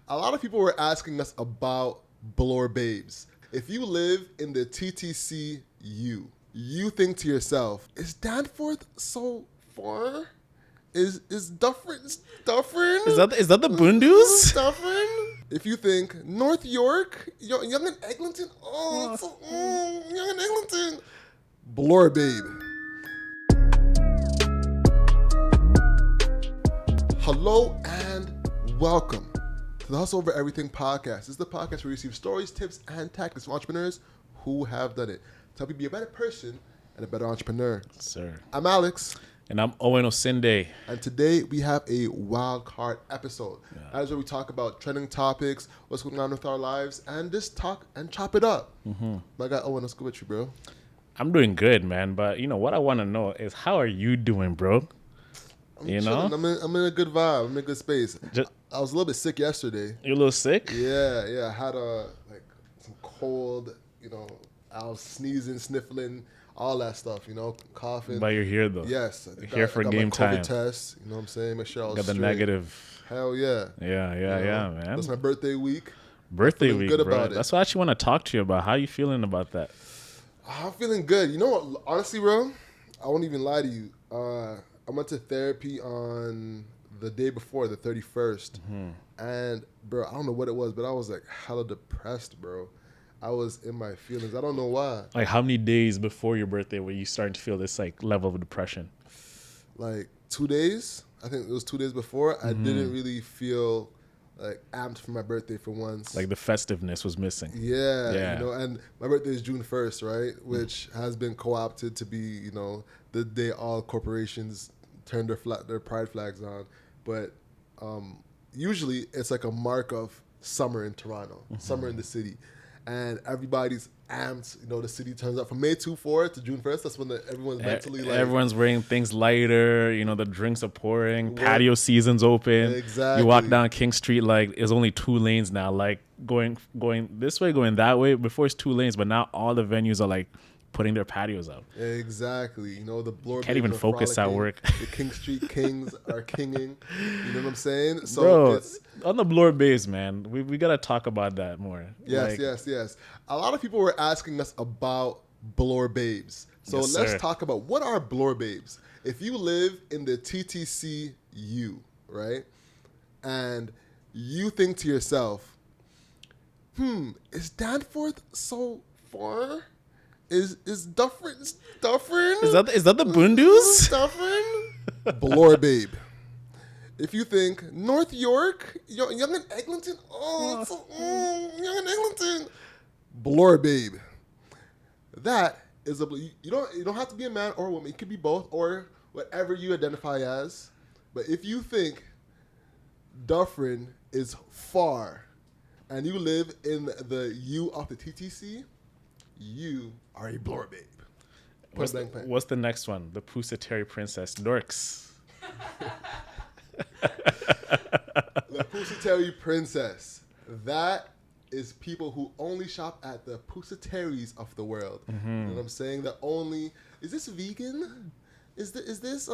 A lot of people were asking us about Bloor Babes. If you live in the TTCU, you think to yourself, is Danforth so far? Is Dufferin? Is that the Bundoos? Dufferin? If you think North York, Young and Eglinton, Young and Eglinton, Bloor Babe. Hello and welcome to the Hustle Over Everything podcast. This is the podcast where we receive stories, tips, and tactics from entrepreneurs who have done it to help you be a better person and a better entrepreneur. Sir. I'm Alex. And I'm Owen Osinde. And today we have a wild card episode. Yeah. That is where we talk about trending topics, what's going on with our lives, and just talk and chop it up. Mm-hmm. My guy Owen, what's good with you, bro? I'm doing good, man. But you know what I want to know is how are you doing, bro? I'm in a good vibe. I'm in a good space. I was a little bit sick yesterday. You're a little sick? Yeah. I had some cold. I was sneezing, sniffling, all that stuff. Coughing. But you're here though. Yes. You're here for game time. Test. You know what I'm saying? Make sure I was got the straight. Negative. Hell yeah. Yeah, man. That's my birthday week. Birthday week, good bro. about it. That's what I actually want to talk to you about. How you feeling about that? I'm feeling good. You know what? Honestly, bro, I won't even lie to you. I went to therapy on the day before, the 31st. Mm-hmm. And, bro, I don't know what it was, but I was, hella depressed, bro. I was in my feelings. I don't know why. Like, how many days before your birthday were you starting to feel this, level of depression? 2 days. I think it was 2 days before. Mm-hmm. I didn't really feel, amped for my birthday for once. Like, the festiveness was missing. Yeah. And my birthday is June 1st, right? Which has been co-opted to be, the day all corporations turn their pride flags on. But usually it's like a mark of summer in Toronto, summer in the city. And everybody's amped. The city turns up from May 24th to June 1st. That's when everyone's mentally everyone's wearing things lighter. The drinks are pouring. Patio season's open. Exactly. You walk down King Street, there's only 2 lanes now. Going this way, going that way. Before it's 2 lanes, but now all the venues are putting their patios up. Exactly. The Bloor Babe can't even focus at work. The King Street Kings are kinging. You know what I'm saying? So bro, on the Bloor Babes, man, we gotta talk about that more. Yes. A lot of people were asking us about Bloor Babes. So let's talk about what are Bloor Babes. If you live in the TTCU, right, and you think to yourself, is Danforth so far? Is Dufferin? Is that the Bundoos? Dufferin? Bloor Babe. If you think North York, Young and Eglinton, Young and Eglinton, Bloor Babe. That is you don't have to be a man or a woman. It could be both or whatever you identify as. But if you think Dufferin is far, and you live in the U of the TTC. You are a Bloor Babe. What's the next one? The Pusateri Princess, Dorks. The Pusateri Princess. That is people who only shop at the Pusateris of the world. Mm-hmm. You know what I'm saying? That only is this vegan? Is this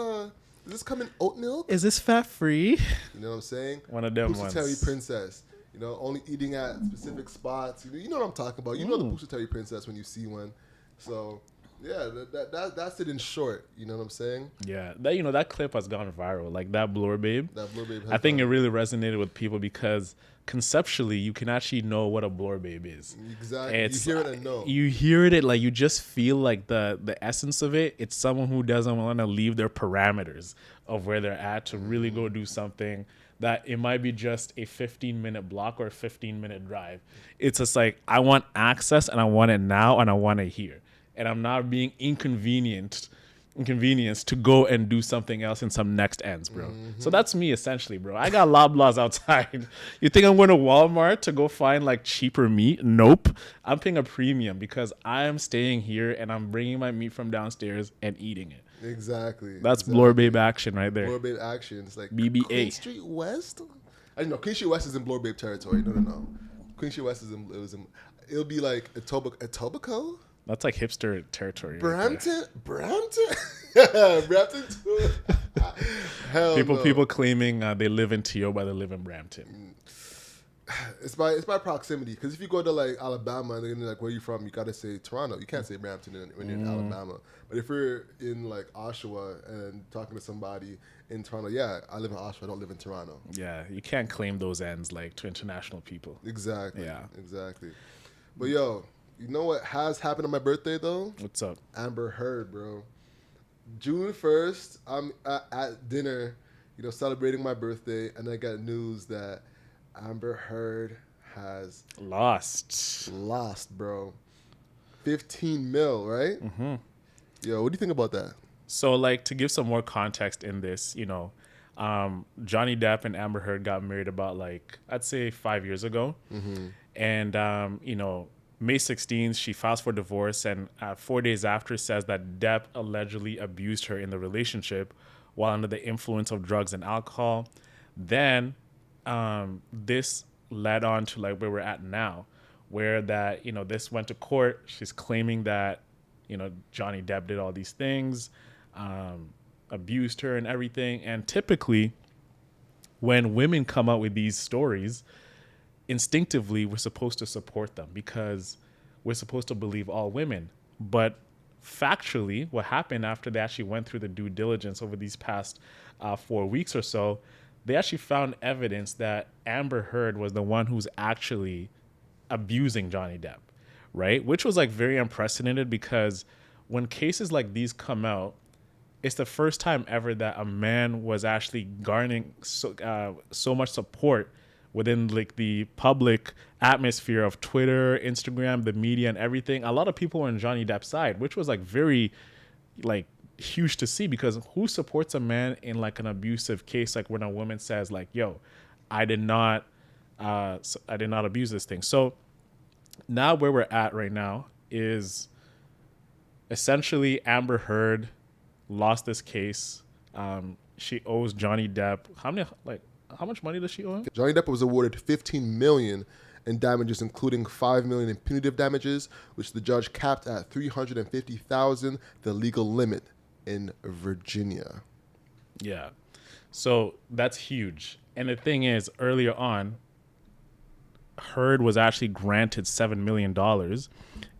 come in oat milk? Is this fat free? You know what I'm saying? One of them Pusateri ones. Princess. Only eating at specific spots. You know what I'm talking about. You know the Pusateri Princess when you see one. So, yeah, that's it in short. You know what I'm saying? Yeah, that clip has gone viral. That Bloor Babe. That Bloor Babe. I think it really resonated with people because conceptually, you can actually know what a Bloor Babe is. Exactly. You hear it and know. You hear it, you just feel the essence of it. It's someone who doesn't want to leave their parameters of where they're at to really go do something that it might be just a 15-minute block or a 15-minute drive. It's just I want access and I want it now and I want it here. And I'm not being inconvenienced to go and do something else in some next ends, bro. Mm-hmm. So that's me essentially, bro. I got Loblaws outside. You think I'm going to Walmart to go find cheaper meat? Nope. I'm paying a premium because I am staying here and I'm bringing my meat from downstairs and eating it. Exactly. That's Bloor Babe action right there. Bloor Babe action. It's BBA. Queen Street West? I know Queen Street West is in Bloor Babe territory. No. Queen Street West it'll be Etobicoke? That's hipster territory. Brampton? Brampton too? Hell no. People claiming they live in Tioba, they live in Brampton. It's by proximity. Because if you go to like Alabama and they're gonna like, where you from? You gotta say Toronto. You can't say Brampton when you're in Alabama. But if you're in like Oshawa and talking to somebody in Toronto, yeah, I live in Oshawa. I don't live in Toronto. Yeah, you can't claim those ends like to international people. Exactly. Yeah. Exactly. But yo, you know what has happened on my birthday though? What's up? Amber Heard, bro. June 1st, I'm at dinner, celebrating my birthday, and I got news that Amber Heard has Lost, bro. 15 mil, right? Mm-hmm. Yo, what do you think about that? So, like, to give some more context in this, Johnny Depp and Amber Heard got married about, like, I'd say 5 years ago. Mm-hmm. And, May 16th, she files for divorce, and 4 days after says that Depp allegedly abused her in the relationship while under the influence of drugs and alcohol. Then this led on to like where we're at now, where that, this went to court. She's claiming that, Johnny Depp did all these things, abused her and everything. And typically when women come out with these stories, instinctively we're supposed to support them because we're supposed to believe all women. But factually, what happened after they actually went through the due diligence over these past 4 weeks or so, they actually found evidence that Amber Heard was the one who's actually abusing Johnny Depp, right? Which was like very unprecedented because when cases like these come out, it's the first time ever that a man was actually garnering so much support within like the public atmosphere of Twitter, Instagram, the media, and everything. A lot of people were on Johnny Depp's side, which was like very like huge to see, because who supports a man in like an abusive case, like when a woman says like, yo, I did not abuse this thing. So now where we're at right now is essentially Amber Heard lost this case. She owes Johnny Depp how much money does she owe him? Johnny Depp was awarded $15 million in damages, including $5 million in punitive damages, which the judge capped at $350,000, the legal limit in Virginia. Yeah. So that's huge. And the thing is, earlier on, Heard was actually granted $7 million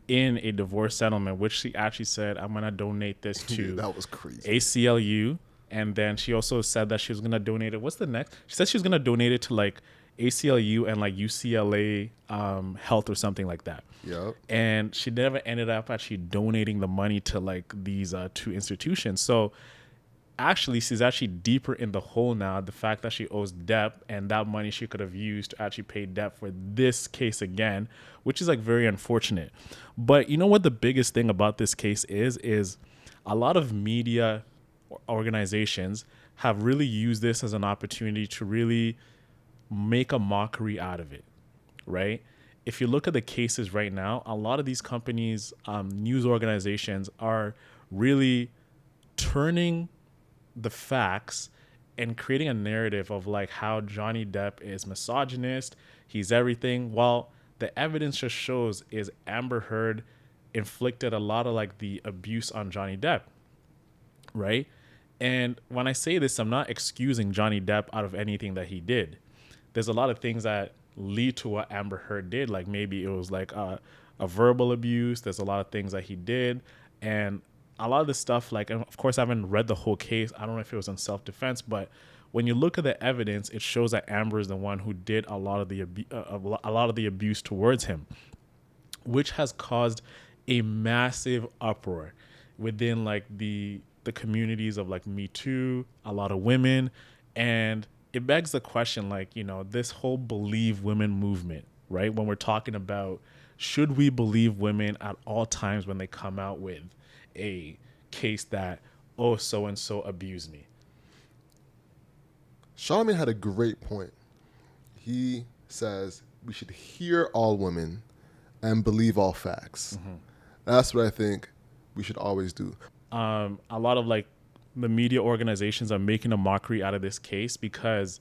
in a divorce settlement, which she actually said, I'm going to donate this to that was crazy. ACLU. And then she also said that she was going to donate it. What's the next? She said she was going to donate it to like ACLU and like UCLA Health or something like that. Yep. And she never ended up actually donating the money to like these two institutions. So actually, she's actually deeper in the hole now. The fact that she owes Depp, and that money she could have used to actually pay Depp for this case again, which is like very unfortunate. But you know what the biggest thing about this case is a lot of media organizations have really used this as an opportunity to really make a mockery out of it, right? If you look at the cases right now, a lot of these companies, news organizations are really turning the facts and creating a narrative of like how Johnny Depp is misogynist, he's everything, while the evidence just shows is Amber Heard inflicted a lot of like the abuse on Johnny Depp, right? And when I say this, I'm not excusing Johnny Depp out of anything that he did. There's a lot of things that lead to what Amber Heard did. Like maybe it was like a verbal abuse. There's a lot of things that he did. And a lot of this stuff, like, and of course, I haven't read the whole case. I don't know if it was in self-defense, but when you look at the evidence, it shows that Amber is the one who did a lot of the abuse towards him, which has caused a massive uproar within like the communities of like Me Too, a lot of women. And it begs the question, like, this whole believe women movement, right? When we're talking about, should we believe women at all times when they come out with a case that, oh, so-and-so abused me? Charlamagne had a great point. He says we should hear all women and believe all facts. Mm-hmm. That's what I think we should always do. A lot of like the media organizations are making a mockery out of this case because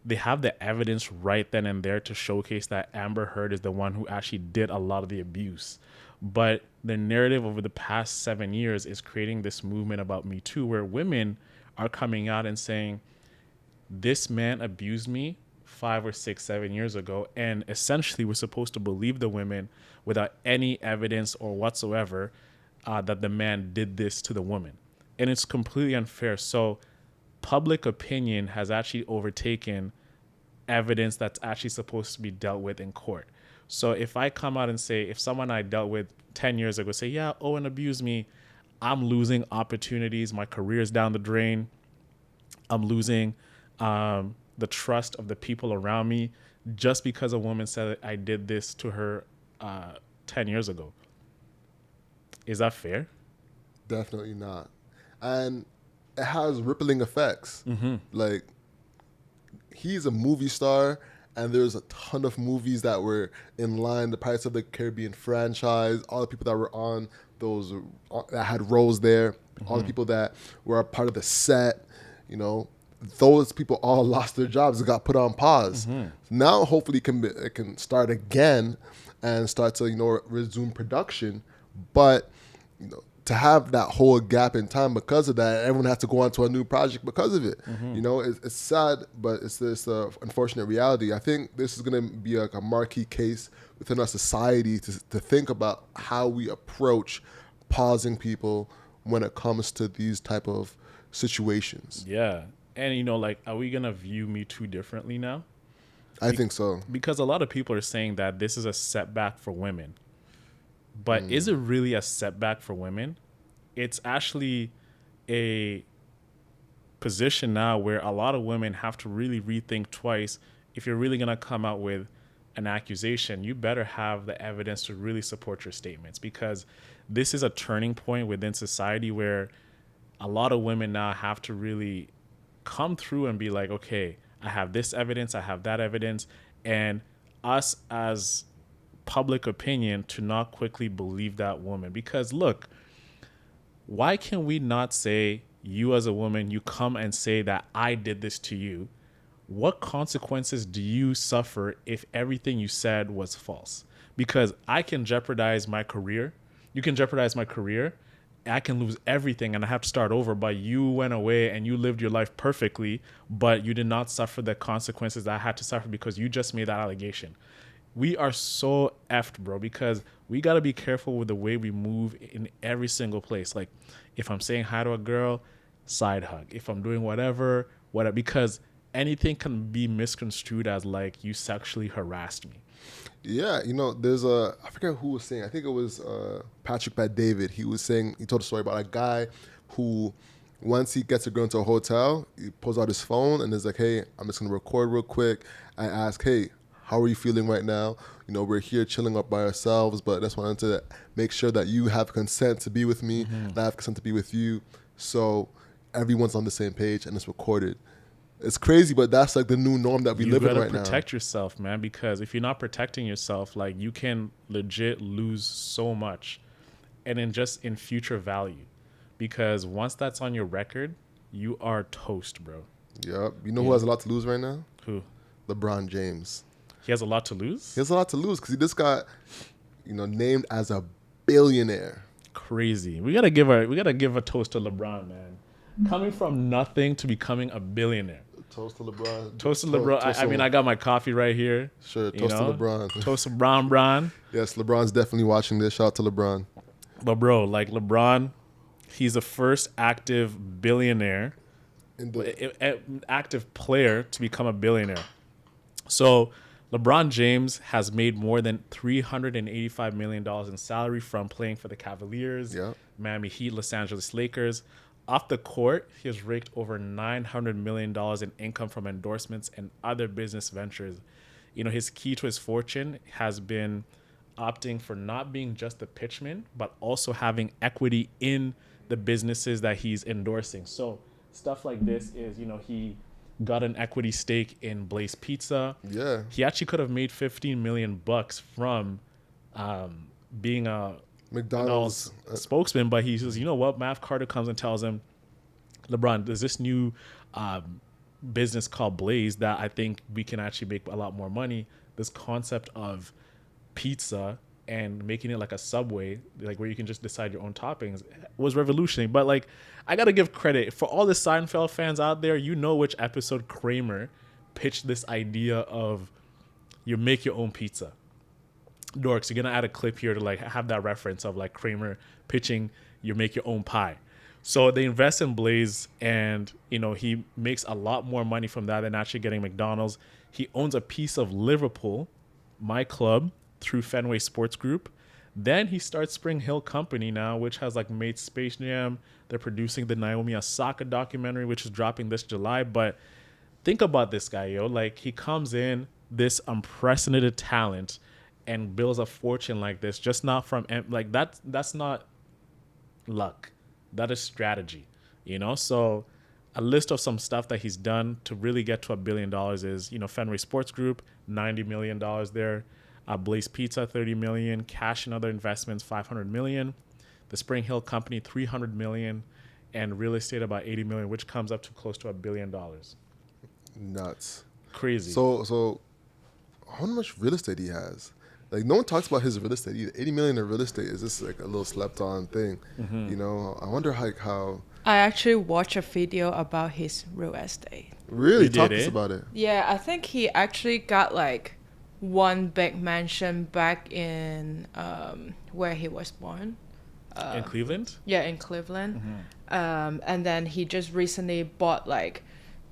they have the evidence right then and there to showcase that Amber Heard is the one who actually did a lot of the abuse. But the narrative over the past 7 years is creating this movement about Me Too, where women are coming out and saying, this man abused me 5 or 6, 7 years ago, and essentially we're supposed to believe the women without any evidence or whatsoever that the man did this to the woman. And it's completely unfair. So public opinion has actually overtaken evidence that's actually supposed to be dealt with in court. So if I come out and say, if someone I dealt with 10 years ago say, yeah, Owen abused me, I'm losing opportunities. My career's down the drain. I'm losing the trust of the people around me just because a woman said I did this to her 10 years ago. Is that fair? Definitely not. And it has rippling effects. Like, he's a movie star, and there's a ton of movies that were in line. The Pirates of the Caribbean franchise, all the people that were on those that had roles there, all the people that were a part of the set, you know, those people all lost their jobs and got put on pause. Now, hopefully, it can start again and start to, you know, resume production. But, you know, to have that whole gap in time because of that, everyone has to go on to a new project because of it. You know, it's sad, but it's this unfortunate reality. I think this is going to be like a marquee case within our society to think about how we approach pausing people when it comes to these type of situations. Yeah. And, you know, like, are we going to view Me Too differently now? I think so. Because a lot of people are saying that this is a setback for women. But is it really a setback for women? It's actually a position now where a lot of women have to really rethink twice. If you're really going to come out with an accusation, you better have the evidence to really support your statements, because this is a turning point within society where a lot of women now have to really come through and be like, okay, I have this evidence, I have that evidence, and us as public opinion to not quickly believe that woman. Because look, why can we not say, you as a woman, you come and say that I did this to you? What consequences do you suffer if everything you said was false? Because I can jeopardize my career. You can jeopardize my career. I can lose everything and I have to start over, but you went away and you lived your life perfectly, but you did not suffer the consequences that I had to suffer because you just made that allegation. We are so effed, bro, because we got to be careful with the way we move in every single place. Like, if I'm saying hi to a girl, side hug. If I'm doing whatever, because anything can be misconstrued as like you sexually harassed me. Yeah, you know, I forget who was saying, I think it was Patrick Pat David. He told a story about a guy who, once he gets a girl into a hotel, he pulls out his phone and is like, hey, I'm just going to record real quick. I ask, hey, how are you feeling right now? You know, we're here chilling up by ourselves, but I just wanted to make sure that you have consent to be with me, and I have consent to be with you. So everyone's on the same page and it's recorded. It's crazy, but that's like the new norm that we live in right now. You gotta protect yourself, man, because if you're not protecting yourself, like, you can legit lose so much, and in future value, because once that's on your record, you are toast, bro. Yep. You know who has a lot to lose right now? Who? LeBron James. He has a lot to lose? He has a lot to lose because he just got, you know, named as a billionaire. Crazy. We gotta give a toast to LeBron, man. Coming from nothing to becoming a billionaire. Toast to LeBron. Toast to LeBron. I mean, I got my coffee right here. Sure. Toast to LeBron. Toast to Bron. Yes, LeBron's definitely watching this. Shout out to LeBron. But bro, like, LeBron, he's the first active billionaire, active player to become a billionaire. So LeBron James has made more than $385 million in salary from playing for the Cavaliers, Miami Heat, Los Angeles Lakers. Off the court, he has raked over $900 million in income from endorsements and other business ventures. You know, his key to his fortune has been opting for not being just a pitchman, but also having equity in the businesses that he's endorsing. So stuff like this is, you know, he got an equity stake in Blaze Pizza. Yeah. He actually could have made $15 million from being a McDonald's spokesman, but he says, you know what? Mav Carter comes and tells him, LeBron, there's this new business called Blaze that I think we can actually make a lot more money. This concept of pizza and making it like a Subway, like where you can just decide your own toppings, was revolutionary. But like, I gotta give credit for all the Seinfeld fans out there. You know which episode Kramer pitched this idea of you make your own pizza. Dorks, you're gonna add a clip here to like have that reference of like Kramer pitching you make your own pie. So they invest in Blaze, and he makes a lot more money from that than actually getting McDonald's. He owns a piece of Liverpool, my club, through Fenway Sports Group. Then he starts Spring Hill Company now, which has like made Space Jam. They're producing the Naomi Osaka documentary, which is dropping this July. But think about this guy, yo. Like, he comes in, this unprecedented talent, and builds a fortune like this, just not from like that's not luck. That is strategy, So a list of some stuff that he's done to really get to $1 billion is, Fenway Sports Group, $90 million there. Blaze Pizza, $30 million. Cash and other investments, $500 million. The Spring Hill Company, $300 million. And real estate, about $80 million, which comes up to close to $1 billion. Nuts. Crazy. So how much real estate he has? Like, no one talks about his real estate either. $80 million in real estate is just like a little slept on thing. I wonder how. I actually watched a video about his real estate. Really? Talk to us about it. Yeah, I think he actually got like one big mansion back in where he was born. In Cleveland? Yeah, in Cleveland. And then he just recently bought like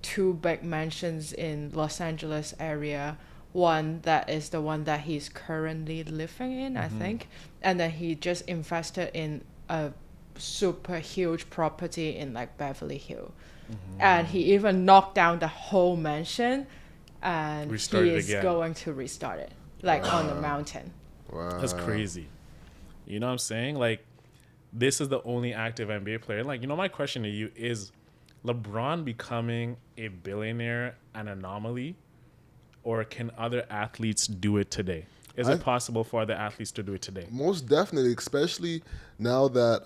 2 big mansions in Los Angeles area. One that is the one that he's currently living in, I think. And then he just invested in a super huge property in like Beverly Hills. And he even knocked down the whole mansion, and he is going to restart it, like on the mountain. Wow. That's crazy. You know what I'm saying? Like, this is the only active NBA player. Like, my question to you is, LeBron becoming a billionaire an anomaly, or can other athletes do it today? Is it possible for other athletes to do it today? Most definitely, especially now that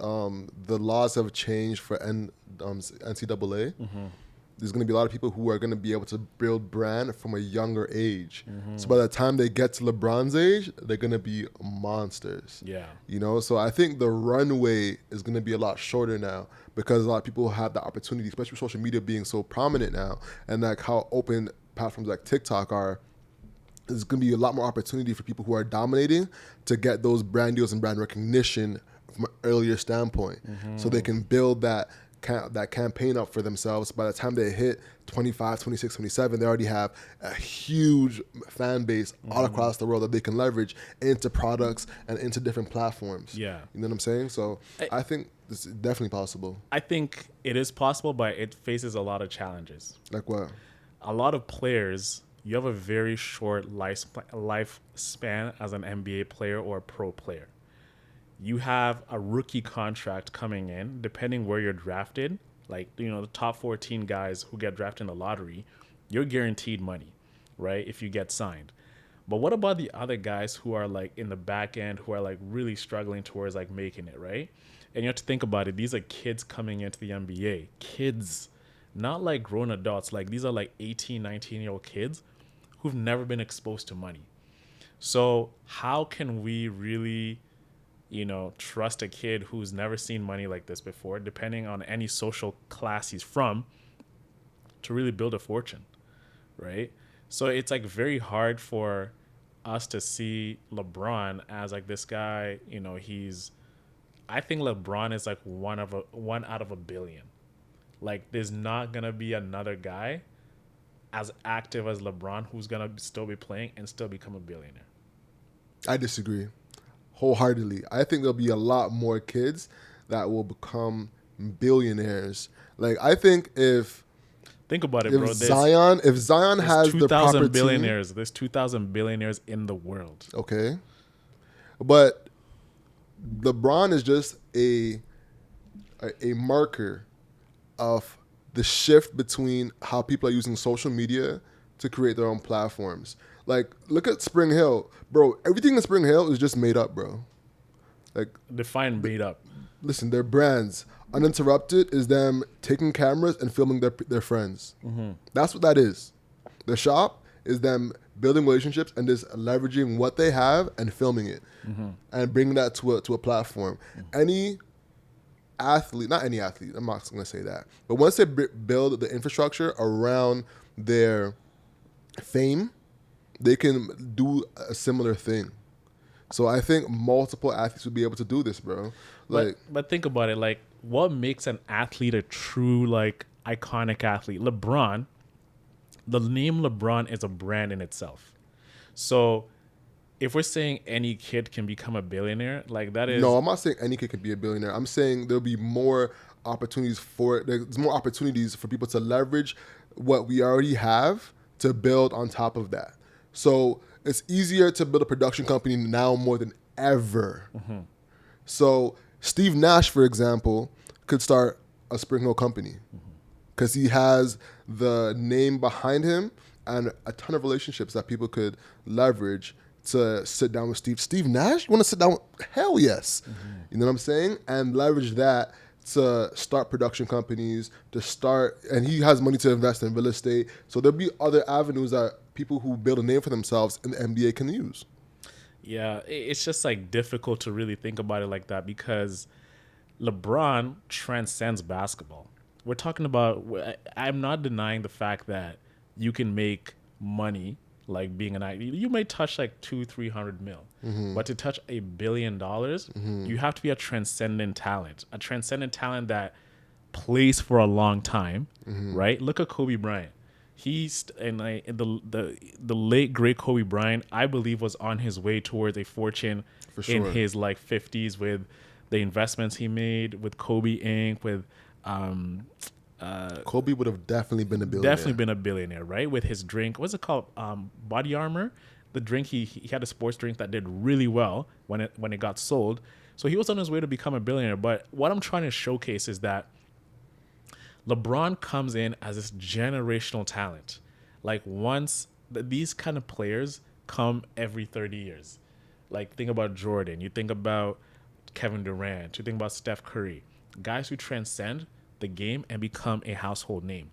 the laws have changed for NCAA. There's going to be a lot of people who are going to be able to build brand from a younger age. So by the time they get to LeBron's age, they're going to be monsters. Yeah. So I think the runway is going to be a lot shorter now, because a lot of people have the opportunity, especially with social media being so prominent now, and like how open platforms like TikTok are. There's going to be a lot more opportunity for people who are dominating to get those brand deals and brand recognition from an earlier standpoint. So they can build that campaign up for themselves. By the time they hit 25, 26, 27, they already have a huge fan base all across the world that they can leverage into products and into different platforms. Yeah. You know what I'm saying? So I think this is definitely possible. I think it is possible, but it faces a lot of challenges. Like what? A lot of players, you have a very short lifespan as an NBA player or a pro player. You have a rookie contract coming in, depending where you're drafted. Like, the top 14 guys who get drafted in the lottery, you're guaranteed money, right, if you get signed. But what about the other guys who are like in the back end, who are like really struggling towards like making it, right? And you have to think about it. These are kids coming into the NBA. Kids, not like grown adults. Like, these are like 18, 19-year-old kids who've never been exposed to money. So how can we really, trust a kid who's never seen money like this before, depending on any social class he's from, to really build a fortune, right? So it's like very hard for us to see LeBron as like this guy, I think LeBron is like one out of a billion. Like, there's not going to be another guy as active as LeBron who's going to still be playing and still become a billionaire. I disagree wholeheartedly. I think there'll be a lot more kids that will become billionaires. Like, I think think about it, bro. If Zion has the proper billionaires, team, there's 2,000 billionaires in the world. Okay, but LeBron is just a marker of the shift between how people are using social media to create their own platforms. Like, look at Spring Hill. Bro, everything in Spring Hill is just made up, bro. Like, Define made up. Listen, their brands. Uninterrupted is them taking cameras and filming their friends. That's what that is. The shop is them building relationships and just leveraging what they have and filming it and bringing that to a platform. Any athlete, not any athlete, I'm not going to say that, but once they build the infrastructure around their fame, they can do a similar thing. So I think multiple athletes would be able to do this, bro. Like, but think about it. Like, what makes an athlete a true, like, iconic athlete? LeBron, the name LeBron is a brand in itself. So if we're saying any kid can become a billionaire, like, that is... no, I'm not saying any kid could be a billionaire. I'm saying there'll be more opportunities for... There's more opportunities for people to leverage what we already have to build on top of that. So it's easier to build a production company now more than ever. Mm-hmm. So Steve Nash, for example, could start a Spring Hill company because he has the name behind him and a ton of relationships that people could leverage to sit down with Steve Nash? You want to sit down with? Hell yes. You know what I'm saying? And leverage that to start production companies, and he has money to invest in real estate. So there'll be other avenues that people who build a name for themselves in the NBA can use. Yeah, it's just, like, difficult to really think about it like that because LeBron transcends basketball. We're talking about... I'm not denying the fact that you can make money, like, being an athlete. You may touch, like, 200-300 mil. But to touch $1 billion, you have to be a transcendent talent. A transcendent talent that plays for a long time, right? Look at Kobe Bryant. The late great Kobe Bryant, I believe, was on his way towards a fortune in his, like, 50s with the investments he made with Kobe Inc. with Kobe would have definitely been a billionaire. Definitely been a billionaire, right? With his drink, what's it called? Body Armor. The drink he had a sports drink that did really well when it got sold. So he was on his way to become a billionaire. But what I'm trying to showcase is that LeBron comes in as this generational talent. Like, these kind of players come every 30 years. Like, think about Jordan. You think about Kevin Durant. You think about Steph Curry. Guys who transcend the game and become a household name.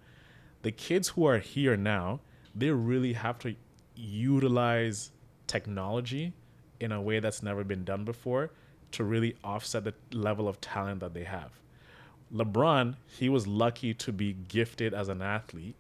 The kids who are here now, they really have to utilize technology in a way that's never been done before to really offset the level of talent that they have. LeBron, he was lucky to be gifted as an athlete.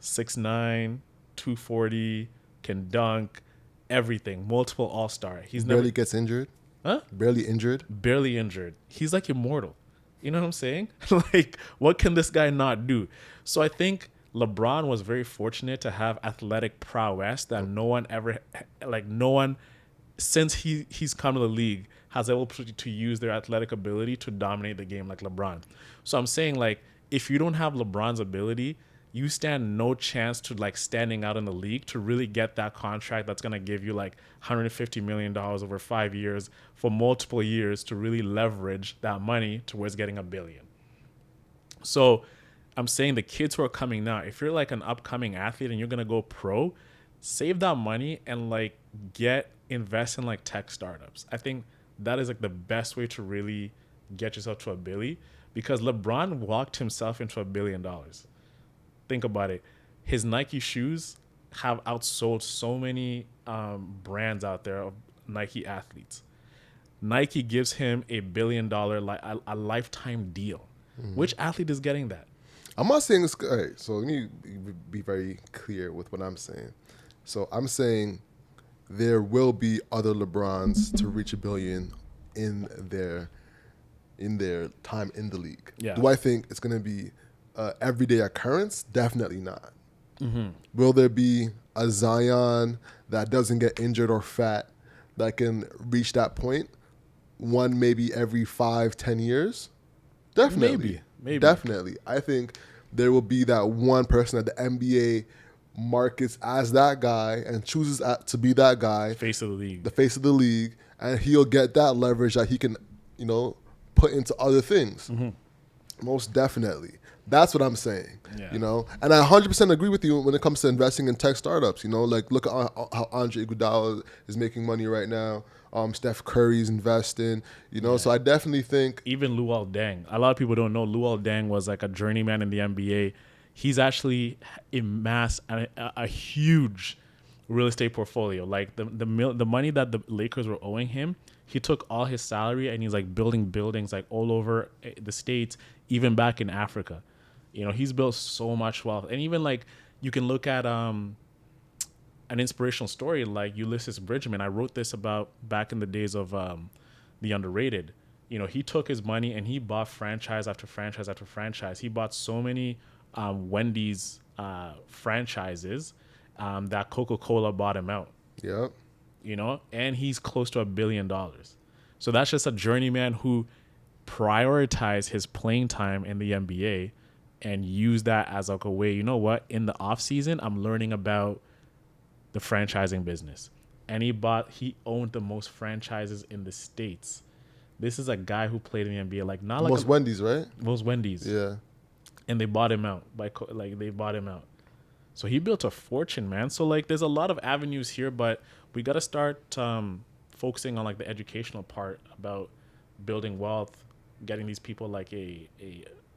6'9", 240, can dunk, everything. Multiple all-star. He's barely gets injured. Huh? Barely injured. Barely injured. He's like immortal. You know what I'm saying? Like, what can this guy not do? So I think LeBron was very fortunate to have athletic prowess that no one, since he's come to the league, has able to use their athletic ability to dominate the game like LeBron. So I'm saying, like, if you don't have LeBron's ability, you stand no chance to, like, standing out in the league to really get that contract that's going to give you, like, $150 million over 5 years for multiple years to really leverage that money towards getting $1 billion. So I'm saying the kids who are coming now, if you're, like, an upcoming athlete and you're going to go pro, save that money and, like, invest in, like, tech startups. I think that is, like, the best way to really get yourself to $1 billion, because LeBron walked himself into $1 billion. Think about it. His Nike shoes have outsold so many brands out there of Nike athletes. Nike gives him $1 billion, a lifetime deal. Which athlete is getting that? I'm not saying it's good. All right, so let me be very clear with what I'm saying. So I'm saying there will be other LeBrons to reach $1 billion in their time in the league. Yeah. Do I think it's going to be everyday occurrence? Definitely not. Will there be a Zion that doesn't get injured or fat that can reach that point? One maybe every 5-10 years? Definitely. Maybe. Definitely. I think there will be that one person that the NBA markets as that guy and chooses to be that guy. Face of the league. The face of the league. And he'll get that leverage that he can, put into other things. Most definitely. That's what I'm saying. Yeah. And I 100% agree with you when it comes to investing in tech startups. Like, look at how Andre Iguodala is making money right now. Steph Curry's investing. So I definitely think even Luol Deng. A lot of people don't know Luol Deng was like a journeyman in the NBA. He's actually amassed a huge real estate portfolio. Like the money that the Lakers were owing him, he took all his salary and he's like building buildings like all over the States, even back in Africa. He's built so much wealth. And even like you can look at an inspirational story like Ulysses Bridgman. I wrote this about back in the days of The Underrated. You know, he took his money and he bought franchise after franchise after franchise. He bought so many Wendy's franchises that Coca-Cola bought him out. Yep. You know, and he's close to $1 billion. So that's just a journeyman who prioritized his playing time in the NBA and used that as like a way, you know what, in the off season, I'm learning about the franchising business. And he owned the most franchises in the States. This is a guy who played in the NBA, like not like Most Wendy's, right? most Wendy's. Yeah. And they bought him out they bought him out. So he built a fortune, man. So like there's a lot of avenues here, but we got to start focusing on like the educational part about building wealth, getting these people like a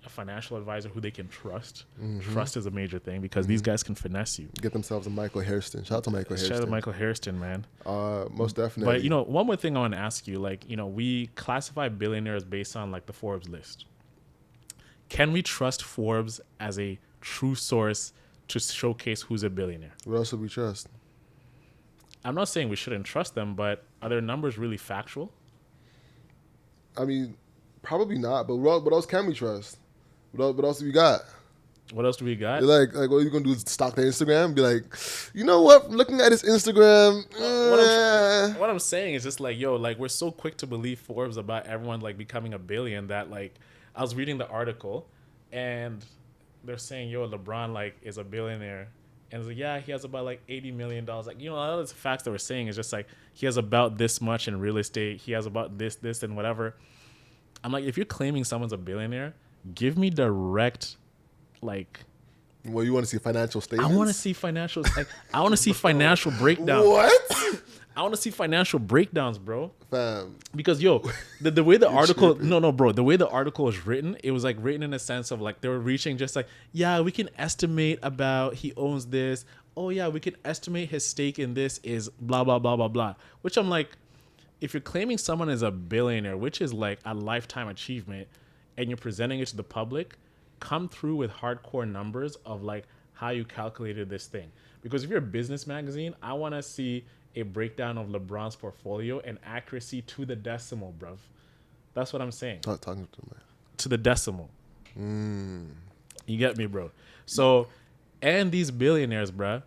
financial advisor who they can trust. Trust is a major thing because these guys can finesse you. Get themselves a Michael Hairston. Shout out to Michael Hairston. Shout out to Michael Hairston, man. Most definitely. But, you know, one more thing I want to ask you, like, you know, we classify billionaires based on like the Forbes list. Can we trust Forbes as a true source to showcase who's a billionaire? What else would we trust? I'm not saying we shouldn't trust them, but are their numbers really factual? I mean, probably not. But what else can we trust? What else do we got? What else do we got? You're like what are you gonna do? Stalk their Instagram? And be like, you know what? From looking at his Instagram. What I'm saying is just like, yo, like we're so quick to believe Forbes about everyone like becoming a billion that like I was reading the article and they're saying, yo, LeBron like is a billionaire. And it's like, yeah, he has about like $80 million. Like, you know, a lot of the facts that we're saying is just like he has about this much in real estate. He has about this, and whatever. I'm like, if you're claiming someone's a billionaire, give me direct, like. Well, you want to see financial statements? I want to see financials. Like, I want to see financial breakdowns. What? I want to see financial breakdowns, bro. Fam. Because yo, the way the article, no, bro, the way the article was written, it was like written in a sense of like they were reaching just like, yeah, we can estimate about he owns this. Oh yeah, we can estimate his stake in this is blah blah blah blah blah. Which I'm like, if you're claiming someone is a billionaire, which is like a lifetime achievement, and you're presenting it to the public, come through with hardcore numbers of like how you calculated this thing. Because if you're a business magazine, I want to see a breakdown of LeBron's portfolio and accuracy to the decimal, bruv. That's what I'm saying. Talking to me. To the decimal. You get me, bro? So, and these billionaires, bruh,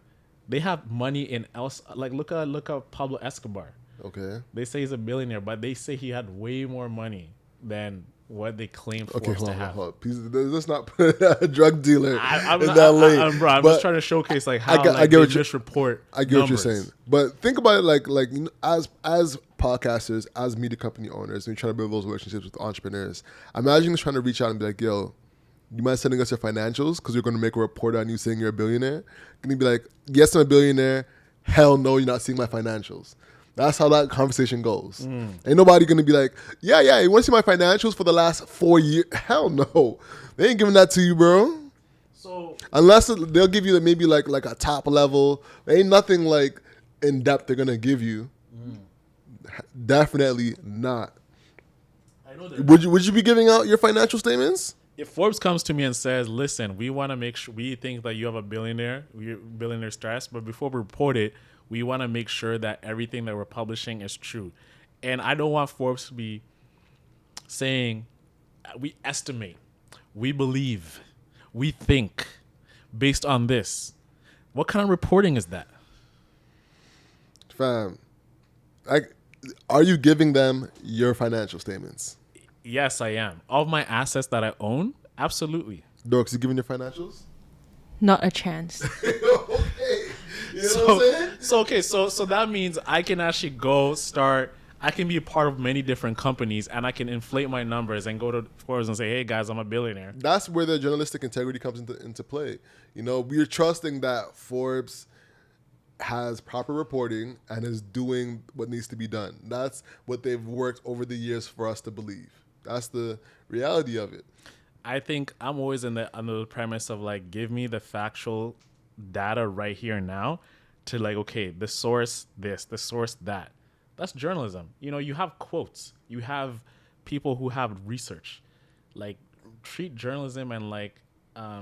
they have money in else. Like, look at Pablo Escobar. Okay. They say he's a billionaire, but they say he had way more money than what they claim Forbes to have. Hold on. Let's not put a drug dealer in that that lane. I'm just trying to showcase like how I get what report. I get what you're saying, but think about it like you know, as podcasters, as media company owners, and trying to build those relationships with entrepreneurs. Imagine just trying to reach out and be like, "Yo, you mind sending us your financials because you're going to make a report on you saying you're a billionaire?" Can you be like, "Yes, I'm a billionaire." Hell no, you're not seeing my financials. That's how that conversation goes. Ain't nobody going to be like, yeah, you want to see my financials for the last 4 years? Hell no. They ain't giving that to you, bro. So unless they'll give you maybe like a top level. There ain't nothing like in depth they're going to give you. Definitely not. I know that. Would you be giving out your financial statements? If Forbes comes to me and says, listen, we want to make sure, we think that you have a billionaire status, but before we report it, we want to make sure that everything that we're publishing is true. And I don't want Forbes to be saying, we estimate, we believe, we think based on this. What kind of reporting is that? Fam, are you giving them your financial statements? Yes, I am. Of my assets that I own, absolutely. Dorks, you giving your financials? Not a chance. Okay. You know what I'm saying? So that means I can actually I can be a part of many different companies and I can inflate my numbers and go to Forbes and say, hey guys, I'm a billionaire. That's where the journalistic integrity comes into play. You know, we're trusting that Forbes has proper reporting and is doing what needs to be done. That's what they've worked over the years for us to believe. That's the reality of it. I think I'm always under the premise of like, give me the factual data right here and now to like, okay, the source this, the source that. That's journalism. You know, you have quotes. You have people who have research. Like, treat journalism and like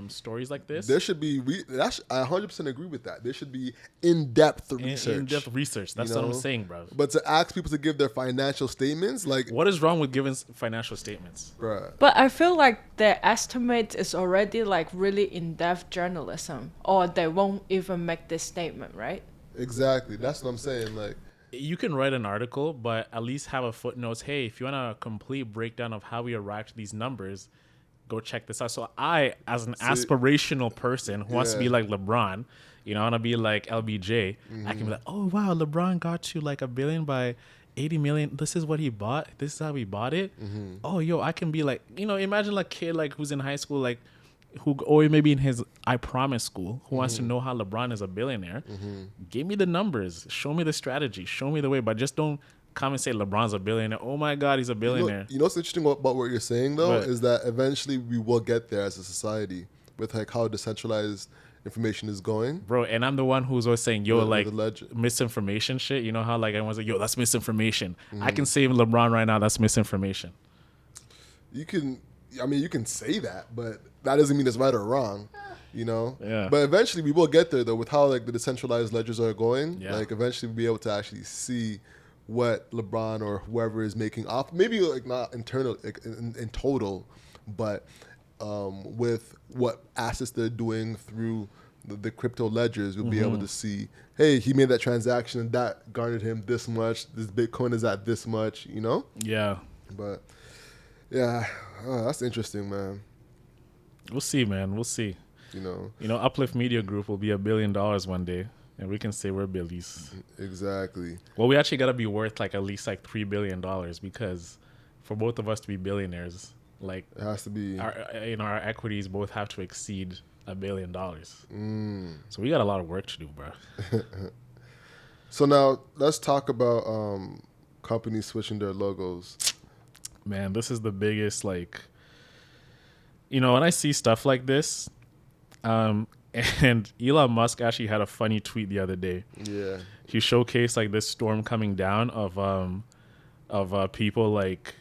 stories like this. There should be. I 100% agree with that. There should be in-depth research. In-depth research. That's what I'm saying, bro. But to ask people to give their financial statements, like, what is wrong with giving financial statements? bruh. But I feel like their estimate is already like really in-depth journalism, or they won't even make this statement, right? Exactly. That's what I'm saying. Like, You can write an article, but at least have a footnote. Hey, if you want a complete breakdown of how we arrived to these numbers, go check this out. So I, as an aspirational person who wants to be like LeBron, I want to be like LBJ, I can be like, oh, wow, LeBron got to like $1 billion by 80 million. This is what he bought. This is how he bought it. Oh, yo, I can be like, imagine like a kid like who's in high school, like or maybe in his I Promise school, who wants to know how LeBron is a billionaire. Give me the numbers. Show me the strategy. Show me the way. But just don't come and say LeBron's a billionaire. Oh my God, he's a billionaire. You know what's interesting about what you're saying though is that eventually we will get there as a society with like how decentralized information is going. Bro, and I'm the one who's always saying, yo, like misinformation shit. You know how like everyone's like, yo, that's misinformation. I can say LeBron right now, that's misinformation. You can say that, but that doesn't mean it's right or wrong. Yeah. But eventually we will get there though with how like the decentralized ledgers are going. Yeah. Like eventually we'll be able to actually see what LeBron or whoever is making off, maybe like not internal like in total, but with what assets they're doing through the crypto ledgers, you'll be able to see, hey, he made that transaction and that garnered him this much. This Bitcoin is at this much, Yeah. But yeah, that's interesting, man. We'll see, man. We'll see. Uplift Media Group will be $1 billion one day, and we can say we're billies. Exactly. Well, we actually got to be worth like at least like $3 billion because for both of us to be billionaires, like it has to be our equities both have to exceed $1 billion. So we got a lot of work to do, bro. So now let's talk about companies switching their logos. Man, this is the biggest, like, when I see stuff like this, and Elon Musk actually had a funny tweet the other day. Yeah. He showcased like this storm coming down of people like,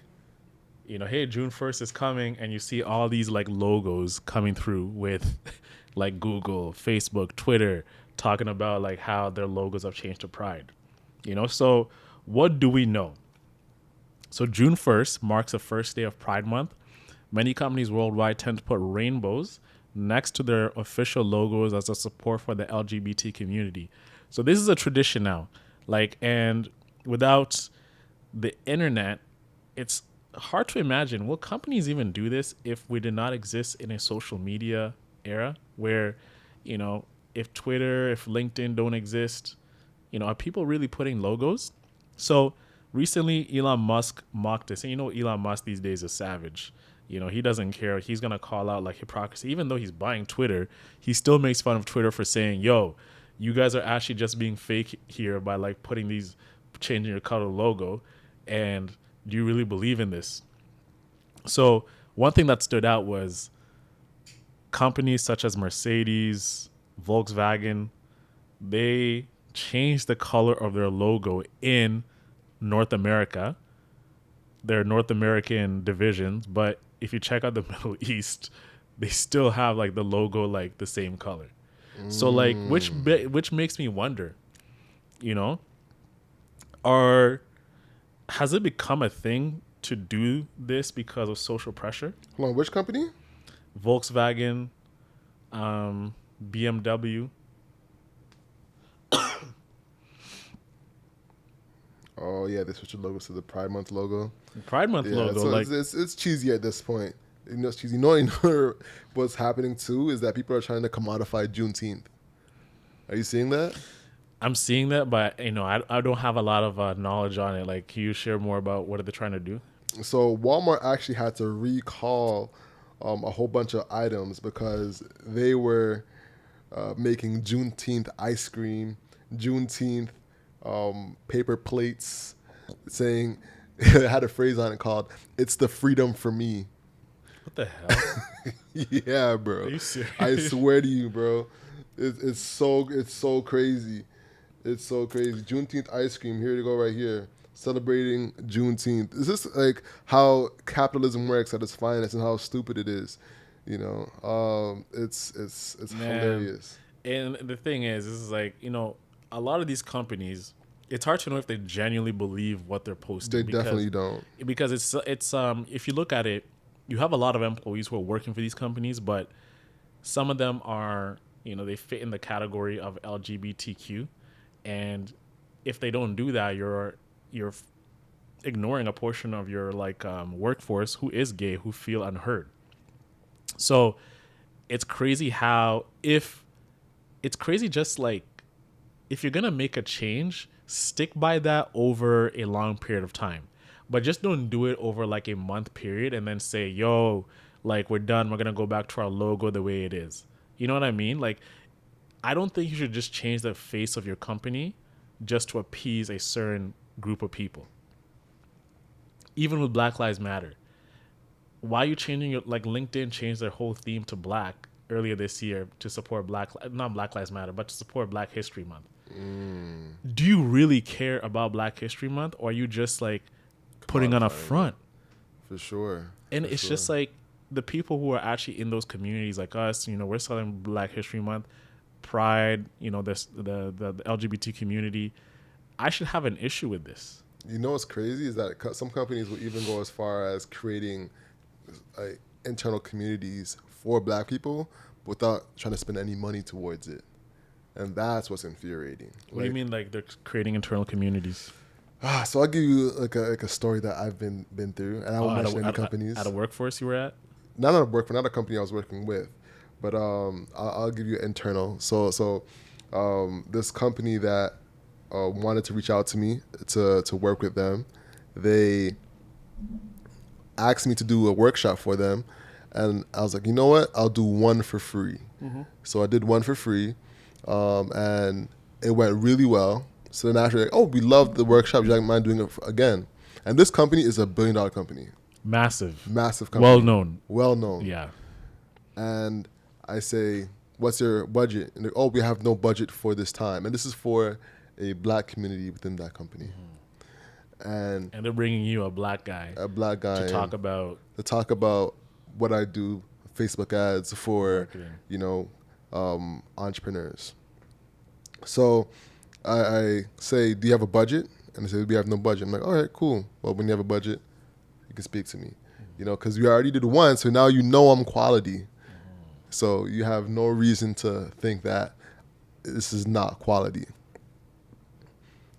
hey, June 1st is coming, and you see all these like logos coming through with like Google, Facebook, Twitter, talking about like how their logos have changed to Pride. So what do we know? So June 1st marks the first day of Pride Month. Many companies worldwide tend to put rainbows next to their official logos as a support for the LGBT community. So this is a tradition now. And without the internet, it's hard to imagine, will companies even do this if we did not exist in a social media era where, if Twitter, if LinkedIn don't exist, are people really putting logos? So recently, Elon Musk mocked this. And Elon Musk these days is savage. He doesn't care. He's going to call out like hypocrisy. Even though he's buying Twitter, he still makes fun of Twitter for saying, yo, you guys are actually just being fake here by like changing your color logo. And do you really believe in this? So one thing that stood out was companies such as Mercedes, Volkswagen, they changed the color of their logo in North America, their North American divisions. But if you check out the Middle East, they still have like the logo like the same color. So like which makes me wonder, has it become a thing to do this because of social pressure? Hold on, which company? Volkswagen, BMW. Oh yeah, they switched the logos to the Pride Month logo. Pride Month logo, so like it's cheesy at this point. It's cheesy. What's happening too is that people are trying to commodify Juneteenth. Are you seeing that? I'm seeing that, but I don't have a lot of knowledge on it. Like, can you share more about what are they trying to do? So Walmart actually had to recall a whole bunch of items because they were making Juneteenth ice cream, Juneteenth paper plates, saying it had a phrase on it called "It's the freedom for me." What the hell? Yeah, bro. Are you serious? I swear to you, bro. It's so crazy. It's so crazy. Juneteenth ice cream. Here you go, right here. Celebrating Juneteenth. Is this like how capitalism works at its finest and how stupid it is? You know, it's Man. hilarious. And the thing is like, you know, a lot of these companies, it's hard to know if they genuinely believe what they're posting. They definitely don't. Because it's if you look at it, you have a lot of employees who are working for these companies, but some of them are, you know, they fit in the category of LGBTQ, and if they don't do that, you're ignoring a portion of your like workforce who is gay, who feel unheard. So it's crazy how it's crazy just like if you're gonna make a change, stick by that over a long period of time. But just don't do it over like a month period and then say, yo, like we're done, we're gonna go back to our logo the way it is. You know what I mean? Like I don't think you should just change the face of your company just to appease a certain group of people. Even with Black Lives Matter. Why are you changing your, like LinkedIn changed their whole theme to black earlier this year to support not Black Lives Matter, but to support Black History Month. Do you really care about Black History Month, or are you just like putting on a front? For sure. And it's just like the people who are actually in those communities like us, you know, we're selling Black History Month, Pride, you know, this the LGBT community. I should have an issue with this. You know what's crazy is that some companies will even go as far as creating internal communities for Black people without trying to spend any money towards it. And that's what's infuriating. What do you mean, like they're creating internal communities? So I'll give you like a story that I've been through, and I won't mention any companies. At a workforce you were at? Not at work for not a company I was working with, but I'll give you internal. So this company that wanted to reach out to me to work with them, they asked me to do a workshop for them, and I was like, you know what? I'll do one for free. Mm-hmm. So I did one for free. And it went really well. So then after, like, oh, we loved the workshop. You mind doing it again? And this company is $1 billion company. Massive company. Well known. Yeah. And I say, what's your budget? And they're, oh, we have no budget for this time. And this is for a Black community within that company. Mm-hmm. And they're bringing you a black guy to talk about what I do, Facebook ads for marketing. You know, entrepreneurs. So I say, do you have a budget? And they say, we have no budget. I'm like, all right, cool. Well, when you have a budget, you can speak to me. You know, because we already did one, so now you know I'm quality. So you have no reason to think that this is not quality.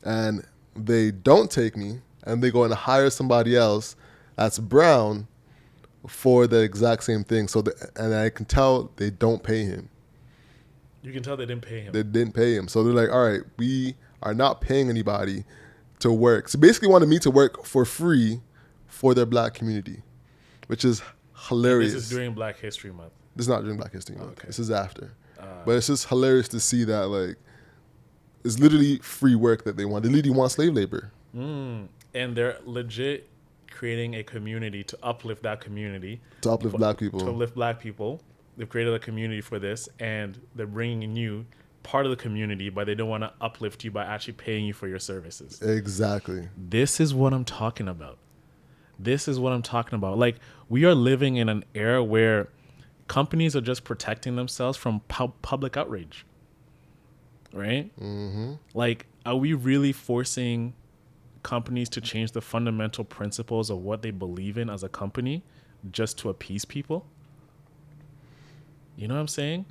And they don't take me, and they go and hire somebody else that's brown for the exact same thing. So and I can tell they don't pay him. You can tell they didn't pay him. They didn't pay him. So they're like, all right, we are not paying anybody to work. So basically wanted me to work for free for their Black community, which is hilarious. And this is during Black History Month. This is not during Black History Month. Okay. This is after. But it's just hilarious to see that, like, it's literally free work that they want. They literally want slave labor. And they're legit creating a community to uplift that community. To uplift Black people. To uplift Black people. They've created a community for this, and they're bringing in you part of the community, but they don't want to uplift you by actually paying you for your services. Exactly. This is what I'm talking about. Like, we are living in an era where companies are just protecting themselves from public outrage. Right? Mm-hmm. Like, are we really forcing companies to change the fundamental principles of what they believe in as a company just to appease people? You know what I'm saying?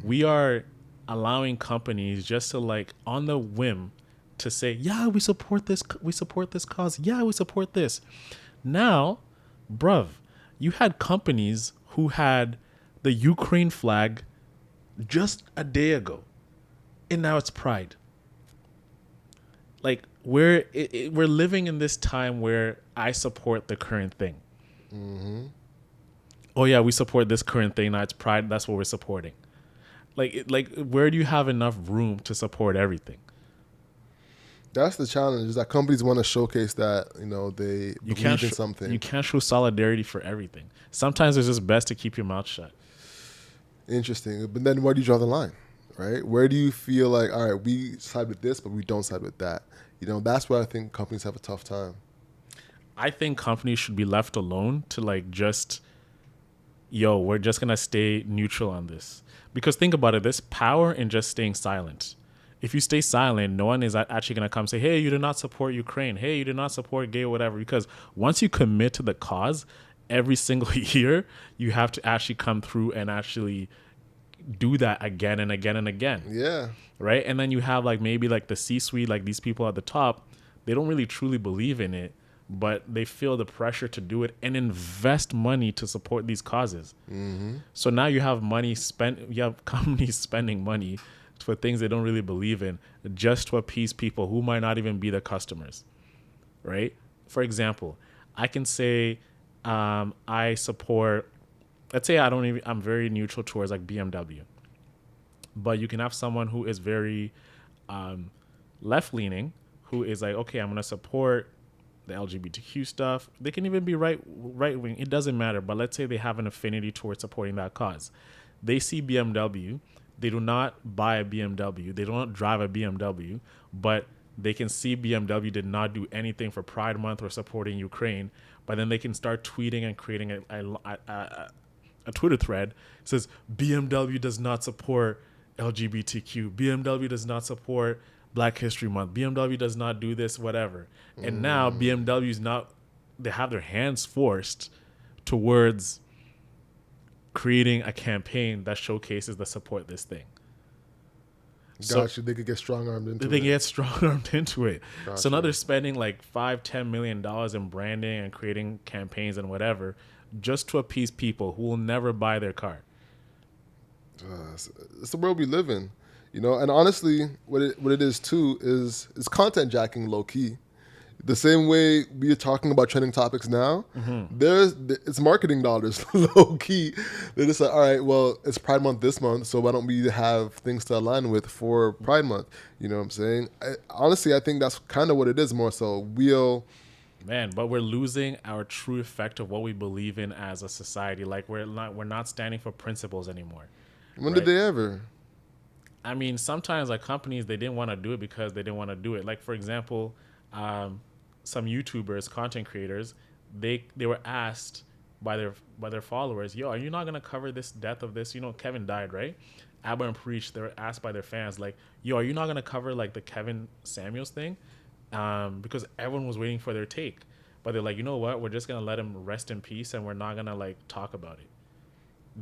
We are allowing companies just to, like, on the whim to say, yeah, we support this cause. Yeah, we support this. Now, bruv, you had companies who had the Ukraine flag just a day ago, and now it's Pride. Like, we're living in this time where I support the current thing. Mm-hmm. Oh yeah, we support this current thing. Now it's Pride. That's what we're supporting. Like, where do you have enough room to support everything? That's the challenge. Is that companies want to showcase that, you know, they believe in something. You can't show solidarity for everything. Sometimes it's just best to keep your mouth shut. Interesting. But then where do you draw the line, right? Where do you feel like, all right, we side with this, but we don't side with that? You know, that's where I think companies have a tough time. I think companies should be left alone to, like, just, yo, we're just going to stay neutral on this. Because think about it, there's power in just staying silent. If you stay silent, no one is actually going to come say, hey, you do not support Ukraine. Hey, you do not support gay or whatever. Because once you commit to the cause, every single year, you have to actually come through and actually do that again and again and again. Yeah. Right? And then you have like maybe like the C-suite, like these people at the top, they don't really truly believe in it, but they feel the pressure to do it and invest money to support these causes. Mm-hmm. So now you have money spent, you have companies spending money for things they don't really believe in just to appease people who might not even be the customers, right? For example, I can say I support, let's say I'm very neutral towards like BMW, but you can have someone who is very left-leaning, who is like, okay, I'm going to support the LGBTQ stuff. They can even be right wing. It doesn't matter. But let's say they have an affinity towards supporting that cause. They see BMW. They do not buy a BMW. They do not drive a BMW, but they can see BMW did not do anything for Pride Month or supporting Ukraine. But then they can start tweeting and creating a Twitter thread that says BMW does not support LGBTQ. BMW does not support Black History Month. BMW does not do this, whatever. And now BMW's not, they have their hands forced towards creating a campaign that showcases the support this thing. Gotcha. They could get strong-armed into it. They get strong-armed into it. Gotcha. So now they're spending like $5-10 million in branding and creating campaigns and whatever just to appease people who will never buy their car. It's the world we live in, you know. And honestly, what it is too is content jacking low key. The same way we are talking about trending topics now, it's marketing dollars low key. They're just like, all right, well, it's Pride Month this month, so why don't we have things to align with for Pride Month? You know what I'm saying? Honestly, I think that's kind of what it is more so. But we're losing our true effect of what we believe in as a society. Like we're not standing for principles anymore. When did they ever? I mean, sometimes like companies, they didn't want to do it because they didn't want to do it. Like for example, some YouTubers, content creators, they were asked by their followers, yo, are you not gonna cover this death of this? You know, Kevin died, right? Abba and Preach, they were asked by their fans, like, yo, are you not gonna cover like the Kevin Samuels thing? Because everyone was waiting for their take. But they're like, you know what? We're just gonna let him rest in peace and we're not gonna like talk about it.